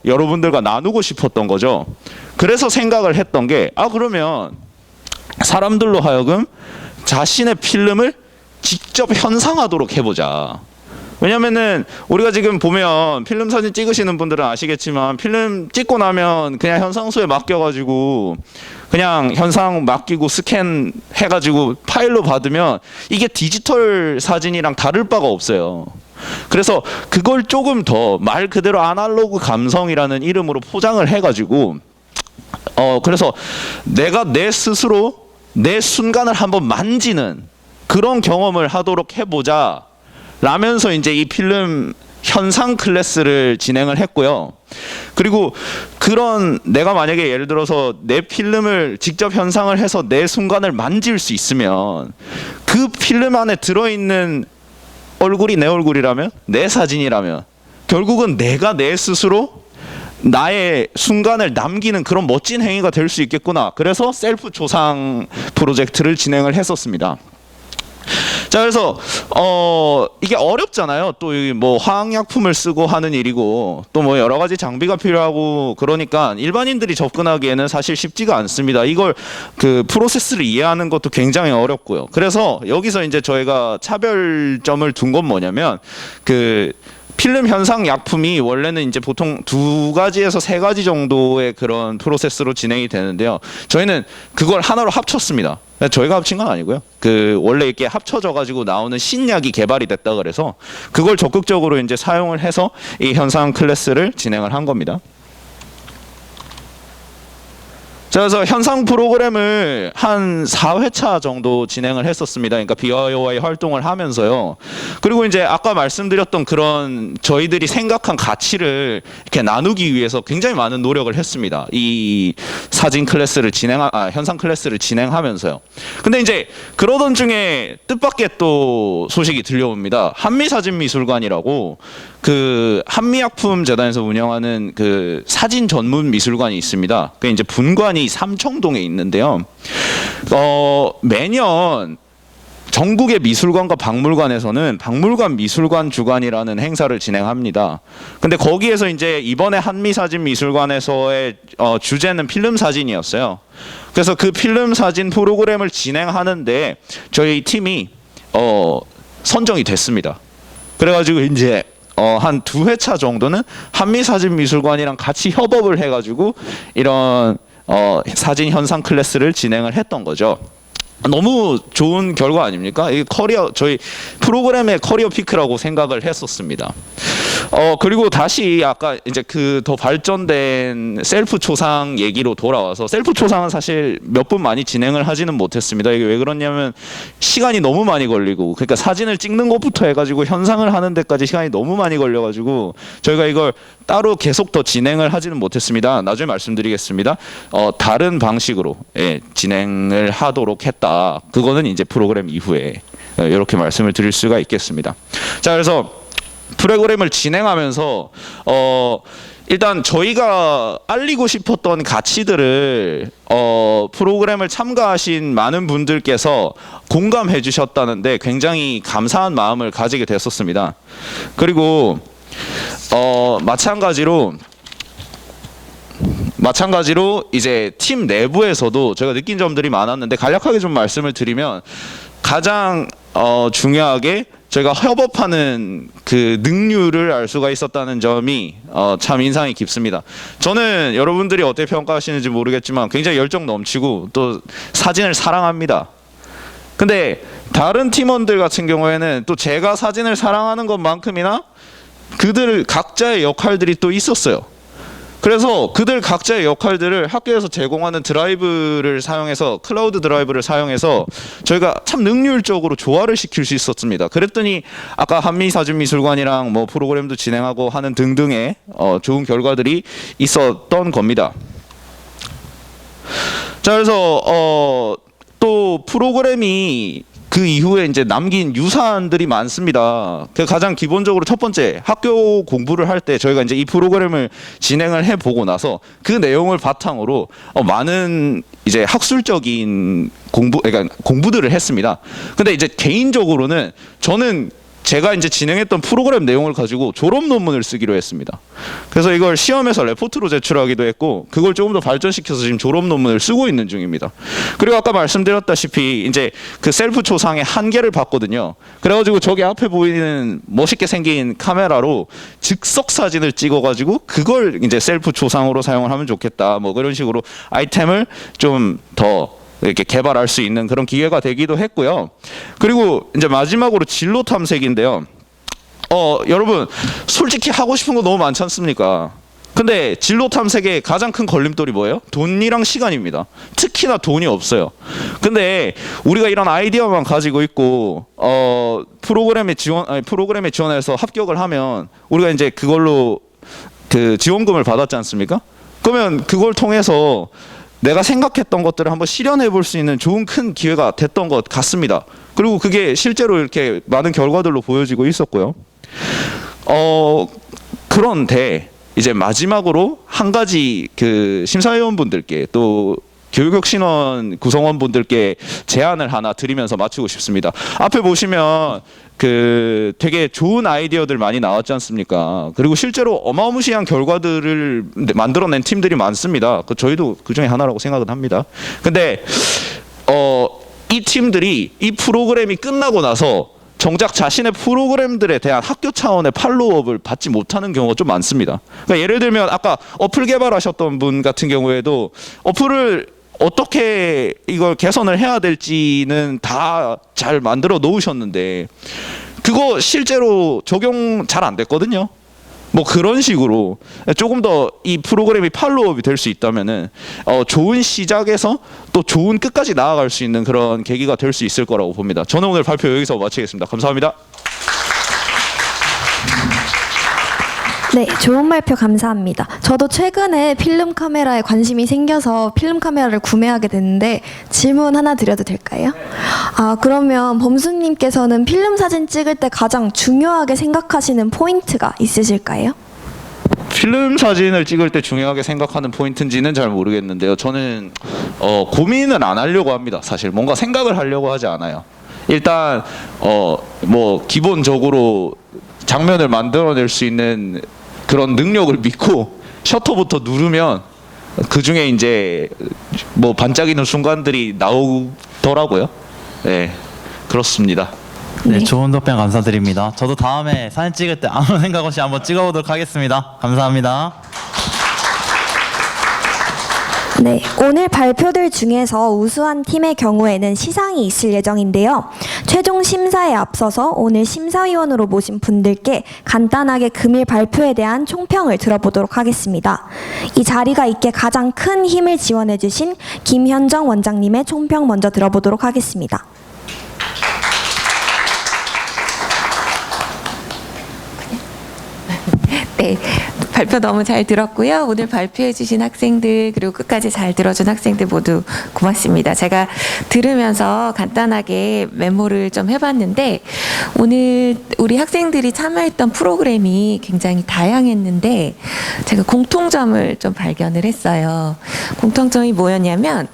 여러분들과 나누고 싶었던 거죠. 그래서 생각을 했던 게 그러면 사람들로 하여금 자신의 필름을 직접 현상하도록 해보자. 왜냐면은 우리가 지금 보면 필름 사진 찍으시는 분들은 아시겠지만 필름 찍고 나면 그냥 현상소에 맡겨가지고 그냥 현상 맡기고 스캔 해가지고 파일로 받으면 이게 디지털 사진이랑 다를 바가 없어요. 그래서 그걸 조금 더 말 그대로 아날로그 감성이라는 이름으로 포장을 해가지고 그래서 내가 내 스스로 내 순간을 한번 만지는 그런 경험을 하도록 해보자 라면서 이제 이 필름 현상 클래스를 진행을 했고요. 그리고 그런 내가 만약에 예를 들어서 내 필름을 직접 현상을 해서 내 순간을 만질 수 있으면 그 필름 안에 들어있는 얼굴이 내 얼굴이라면 내 사진이라면 결국은 내가 내 스스로 나의 순간을 남기는 그런 멋진 행위가 될 수 있겠구나. 그래서 셀프 조상 프로젝트를 진행을 했었습니다. 자, 그래서 이게 어렵잖아요. 또 뭐 화학약품을 쓰고 하는 일이고 또 뭐 여러 가지 장비가 필요하고 그러니까 일반인들이 접근하기에는 사실 쉽지가 않습니다. 이걸 그 프로세스를 이해하는 것도 굉장히 어렵고요. 그래서 여기서 이제 저희가 차별점을 둔 건 뭐냐면 그 필름 현상 약품이 원래는 이제 보통 2가지에서 3가지 정도의 그런 프로세스로 진행이 되는데요. 저희는 그걸 하나로 합쳤습니다. 저희가 합친 건 아니고요. 그 원래 이렇게 합쳐져 가지고 나오는 신약이 개발이 됐다 그래서 그걸 적극적으로 이제 사용을 해서 이 현상 클래스를 진행을 한 겁니다. 자, 그래서 현상 프로그램을 한 4회차 정도 진행을 했었습니다. 그러니까 BYOY 활동을 하면서요. 그리고 이제 아까 말씀드렸던 그런 저희들이 생각한 가치를 이렇게 나누기 위해서 굉장히 많은 노력을 했습니다. 이 사진 클래스를 현상 클래스를 진행하면서요. 근데 이제 그러던 중에 뜻밖의 또 소식이 들려옵니다. 한미사진미술관이라고 그 한미약품재단에서 운영하는 그 사진 전문 미술관이 있습니다. 그 이제 분관이 삼청동에 있는데요. 매년 전국의 미술관과 박물관에서는 박물관 미술관 주간이라는 행사를 진행합니다. 근데 거기에서 이제 이번에 한미사진미술관에서의 주제는 필름 사진이었어요. 그래서 그 필름 사진 프로그램을 진행하는데 저희 팀이 선정이 됐습니다. 그래가지고 이제 한 2회차 정도는 한미사진미술관이랑 같이 협업을 해가지고 이런 사진 현상 클래스를 진행을 했던 거죠. 너무 좋은 결과 아닙니까? 이 저희 프로그램의 커리어 피크라고 생각을 했었습니다. 그리고 다시 아까 이제 그 더 발전된 셀프 초상 얘기로 돌아와서 셀프 초상은 사실 몇 분 많이 진행을 하지는 못했습니다. 이게 왜 그러냐면 시간이 너무 많이 걸리고, 그러니까 사진을 찍는 것부터 해가지고 현상을 하는 데까지 시간이 너무 많이 걸려가지고 저희가 이걸 따로 계속 더 진행을 하지는 못했습니다. 나중에 말씀드리겠습니다. 다른 방식으로 진행을 하도록 했다. 그거는 이제 프로그램 이후에 이렇게 말씀을 드릴 수가 있겠습니다. 자, 그래서 프로그램을 진행하면서 일단 저희가 알리고 싶었던 가치들을 프로그램을 참가하신 많은 분들께서 공감해 주셨다는데 굉장히 감사한 마음을 가지게 됐었습니다. 그리고 마찬가지로 이제 팀 내부에서도 제가 느낀 점들이 많았는데 간략하게 좀 말씀을 드리면 가장 중요하게 저희가 협업하는 그 능률을 알 수가 있었다는 점이 참 인상이 깊습니다. 저는 여러분들이 어떻게 평가하시는지 모르겠지만 굉장히 열정 넘치고 또 사진을 사랑합니다. 근데 다른 팀원들 같은 경우에는 또 제가 사진을 사랑하는 것만큼이나 그들 각자의 역할들이 또 있었어요. 그래서 그들 각자의 역할들을 학교에서 제공하는 드라이브를 사용해서, 클라우드 드라이브를 사용해서 저희가 참 능률적으로 조화를 시킬 수 있었습니다. 그랬더니 아까 한미사진미술관이랑 뭐 프로그램도 진행하고 하는 등등의 좋은 결과들이 있었던 겁니다. 자, 그래서 또 프로그램이 그 이후에 이제 남긴 유산들이 많습니다. 그 가장 기본적으로 첫 번째, 학교 공부를 할 때 저희가 이제 이 프로그램을 진행을 해보고 나서 그 내용을 바탕으로 많은 이제 학술적인 그러니까 공부들을 했습니다. 근데 이제 개인적으로는 저는 제가 이제 진행했던 프로그램 내용을 가지고 졸업 논문을 쓰기로 했습니다. 그래서 이걸 시험에서 레포트로 제출하기도 했고, 그걸 조금 더 발전시켜서 지금 졸업 논문을 쓰고 있는 중입니다. 그리고 아까 말씀드렸다시피 이제 그 셀프 초상의 한계를 봤거든요. 그래가지고 저기 앞에 보이는 멋있게 생긴 카메라로 즉석 사진을 찍어가지고 그걸 이제 셀프 초상으로 사용을 하면 좋겠다. 뭐 그런 식으로 아이템을 좀 더 이렇게 개발할 수 있는 그런 기회가 되기도 했고요. 그리고 이제 마지막으로 진로 탐색인데요. 여러분 솔직히 하고 싶은 거 너무 많지 않습니까? 근데 진로 탐색의 가장 큰 걸림돌이 뭐예요? 돈이랑 시간입니다. 특히나 돈이 없어요. 근데 우리가 이런 아이디어만 가지고 있고 프로그램에 지원해서 합격을 하면 우리가 이제 그걸로 그 지원금을 받았지 않습니까? 그러면 그걸 통해서 내가 생각했던 것들을 한번 실현해 볼 수 있는 좋은 큰 기회가 됐던 것 같습니다. 그리고 그게 실제로 이렇게 많은 결과들로 보여지고 있었고요. 그런데 이제 마지막으로 한 가지 그 심사위원분들께 또 교육혁신원 구성원분들께 제안을 하나 드리면서 마치고 싶습니다. 앞에 보시면 그 되게 좋은 아이디어들 많이 나왔지 않습니까? 그리고 실제로 어마무시한 결과들을 만들어낸 팀들이 많습니다. 저희도 그 중에 하나라고 생각은 합니다. 근데 이 팀들이 이 프로그램이 끝나고 나서 정작 자신의 프로그램들에 대한 학교 차원의 팔로우업을 받지 못하는 경우가 좀 많습니다. 그러니까 예를 들면 아까 어플 개발하셨던 분 같은 경우에도 어플을 어떻게 이걸 개선을 해야 될지는 다 잘 만들어 놓으셨는데 그거 실제로 적용 잘 안 됐거든요. 뭐 그런 식으로 조금 더 이 프로그램이 팔로우업이 될 수 있다면은 좋은 시작에서 또 좋은 끝까지 나아갈 수 있는 그런 계기가 될 수 있을 거라고 봅니다. 저는 오늘 발표 여기서 마치겠습니다. 감사합니다. 네, 좋은 발표 감사합니다. 저도 최근에 필름 카메라에 관심이 생겨서 필름 카메라를 구매하게 됐는데 질문 하나 드려도 될까요? 그러면 범수님께서는 필름 사진 찍을 때 가장 중요하게 생각하시는 포인트가 있으실까요? 필름 사진을 찍을 때 중요하게 생각하는 포인트인지는 잘 모르겠는데요. 저는 고민을 안 하려고 합니다. 사실 뭔가 생각을 하려고 하지 않아요. 일단 뭐 기본적으로 장면을 만들어낼 수 있는 그런 능력을 믿고 셔터부터 누르면 그 중에 이제 뭐 반짝이는 순간들이 나오더라고요. 네, 그렇습니다. 네, 좋은 답변 감사드립니다. 저도 다음에 사진 찍을 때 아무 생각 없이 한번 찍어보도록 하겠습니다. 감사합니다. 네, 오늘 발표들 중에서 우수한 팀의 경우에는 시상이 있을 예정인데요. 최종 심사에 앞서서 오늘 심사위원으로 모신 분들께 간단하게 금일 발표에 대한 총평을 들어보도록 하겠습니다. 이 자리가 있게 가장 큰 힘을 지원해주신 김현정 원장님의 총평 먼저 들어보도록 하겠습니다. 네, 발표 너무 잘 들었고요. 오늘 발표해 주신 학생들 그리고 끝까지 잘 들어준 학생들 모두 고맙습니다. 제가 들으면서 간단하게 메모를 좀 해봤는데 오늘 우리 학생들이 참여했던 프로그램이 굉장히 다양했는데 제가 공통점을 좀 발견을 했어요. 공통점이 뭐였냐면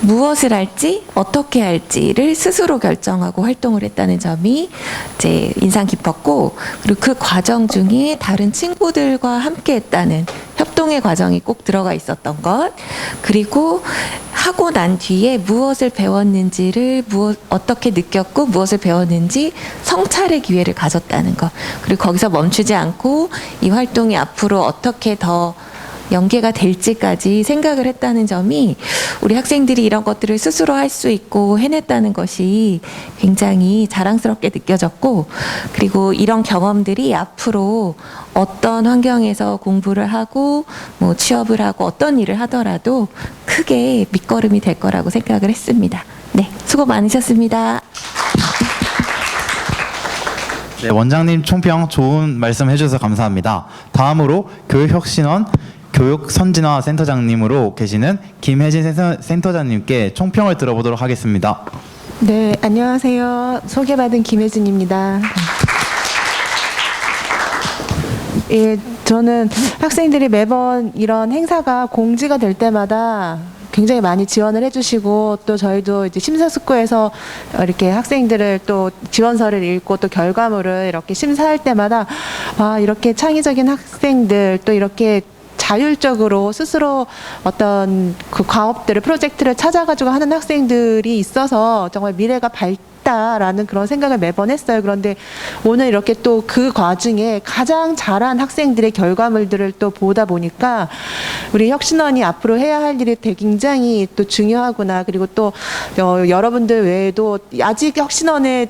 무엇을 할지 어떻게 할지를 스스로 결정하고 활동을 했다는 점이 이제 인상 깊었고, 그리고 그 과정 중에 다른 친구들과 함께 했다는 협동의 과정이 꼭 들어가 있었던 것, 그리고 하고 난 뒤에 무엇을 배웠는지를 어떻게 느꼈고 무엇을 배웠는지 성찰의 기회를 가졌다는 것, 그리고 거기서 멈추지 않고 이 활동이 앞으로 어떻게 더 연계가 될지까지 생각을 했다는 점이 우리 학생들이 이런 것들을 스스로 할 수 있고 해냈다는 것이 굉장히 자랑스럽게 느껴졌고, 그리고 이런 경험들이 앞으로 어떤 환경에서 공부를 하고 뭐 취업을 하고 어떤 일을 하더라도 크게 밑거름이 될 거라고 생각을 했습니다. 네, 수고 많으셨습니다. 네, 원장님 총평 좋은 말씀 해주셔서 감사합니다. 다음으로 교육혁신원 교육선진화 센터장님으로 계시는 김혜진 센터장님께 총평을 들어보도록 하겠습니다. 네, 안녕하세요. 소개받은 김혜진입니다. 예, 저는 학생들이 매번 이런 행사가 공지가 될 때마다 굉장히 많이 지원을 해주시고, 또 저희도 이제 심사숙고해서 이렇게 학생들을 또 지원서를 읽고 또 결과물을 이렇게 심사할 때마다 와, 이렇게 창의적인 학생들, 또 이렇게 자율적으로 스스로 어떤 그 과업들을, 프로젝트를 찾아가지고 하는 학생들이 있어서 정말 미래가 밝다라는 그런 생각을 매번 했어요. 그런데 오늘 이렇게 또 그 과정에 가장 잘한 학생들의 결과물들을 또 보다 보니까 우리 혁신원이 앞으로 해야 할 일이 되게 굉장히 또 중요하구나. 그리고 또 여러분들 외에도 아직 혁신원의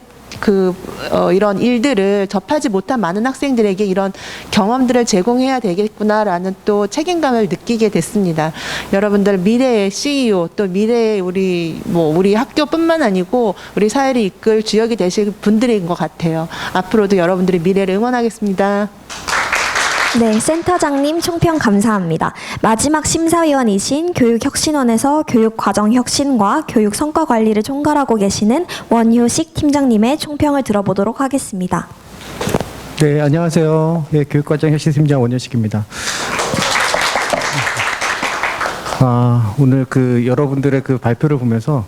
이런 일들을 접하지 못한 많은 학생들에게 이런 경험들을 제공해야 되겠구나라는 또 책임감을 느끼게 됐습니다. 여러분들 미래의 CEO, 또 미래의 우리 학교뿐만 아니고 우리 사회를 이끌 주역이 되실 분들인 것 같아요. 앞으로도 여러분들의 미래를 응원하겠습니다. 네, 센터장님 총평 감사합니다. 마지막 심사위원이신 교육혁신원에서 교육과정혁신과 교육성과관리를 총괄하고 계시는 원효식 팀장님의 총평을 들어보도록 하겠습니다. 네, 안녕하세요. 예, 교육과정혁신팀장 원효식입니다. 오늘 여러분들의 발표를 보면서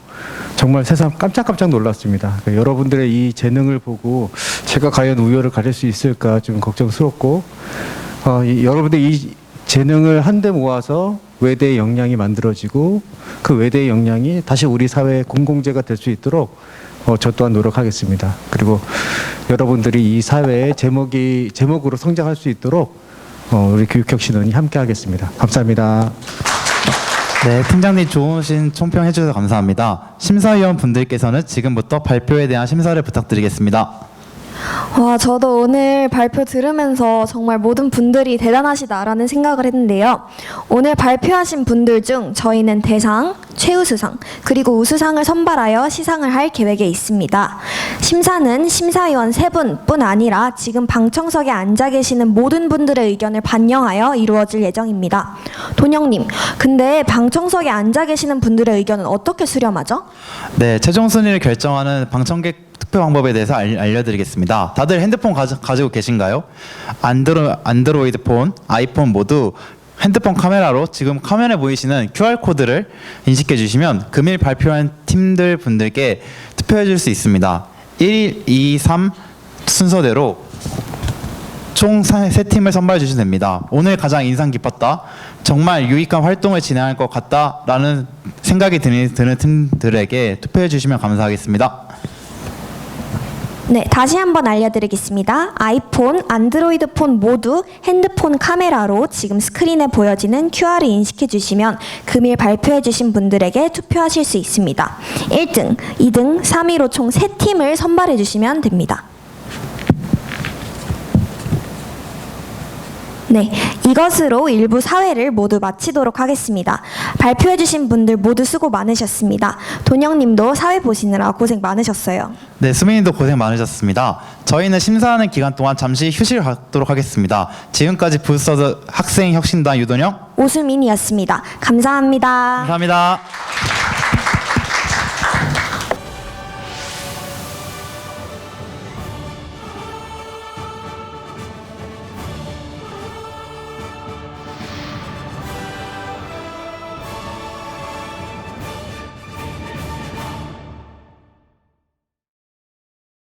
정말 세상 깜짝깜짝 놀랐습니다. 여러분들의 이 재능을 보고 제가 과연 우열을 가릴 수 있을까 좀 걱정스럽고, 여러분들 이 재능을 한데 모아서 외대의 역량이 만들어지고 그 외대의 역량이 다시 우리 사회의 공공재가 될 수 있도록 저 또한 노력하겠습니다. 그리고 여러분들이 이 사회의 제목으로 성장할 수 있도록 우리 교육혁신원이 함께 하겠습니다. 감사합니다. 네, 팀장님 좋으신 총평 해주셔서 감사합니다. 심사위원 분들께서는 지금부터 발표에 대한 심사를 부탁드리겠습니다. 와, 저도 오늘 발표 들으면서 정말 모든 분들이 대단하시다라는 생각을 했는데요. 오늘 발표하신 분들 중 저희는 대상, 최우수상, 그리고 우수상을 선발하여 시상을 할 계획에 있습니다. 심사는 심사위원 3분뿐 아니라 지금 방청석에 앉아 계시는 모든 분들의 의견을 반영하여 이루어질 예정입니다. 돈영님, 근데 방청석에 앉아 계시는 분들의 의견은 어떻게 수렴하죠? 네, 최종 순위를 결정하는 방청객 투표 방법에 대해서 알려드리겠습니다. 다들 핸드폰 가지고 계신가요? 안드로이드 폰, 아이폰 모두 핸드폰 카메라로 지금 화면에 보이시는 QR코드를 인식해 주시면 금일 발표한 팀들 분들께 투표해 줄 수 있습니다. 1, 2, 3 순서대로 총 3팀을 선발해 주시면 됩니다. 오늘 가장 인상 깊었다, 정말 유익한 활동을 진행할 것 같다라는 생각이 드는 팀들에게 투표해 주시면 감사하겠습니다. 네, 다시 한번 알려드리겠습니다. 아이폰, 안드로이드 폰 모두 핸드폰 카메라로 지금 스크린에 보여지는 QR을 인식해 주시면 금일 발표해 주신 분들에게 투표하실 수 있습니다. 1등, 2등, 3위로 총 3팀을 선발해 주시면 됩니다. 네, 이것으로 일부 사회를 모두 마치도록 하겠습니다. 발표해주신 분들 모두 수고 많으셨습니다. 돈영님도 사회 보시느라 고생 많으셨어요. 네, 수민님도 고생 많으셨습니다. 저희는 심사하는 기간 동안 잠시 휴식을 갖도록 하겠습니다. 지금까지 부스터즈 학생혁신단 유돈영, 오수민이었습니다. 감사합니다. 감사합니다.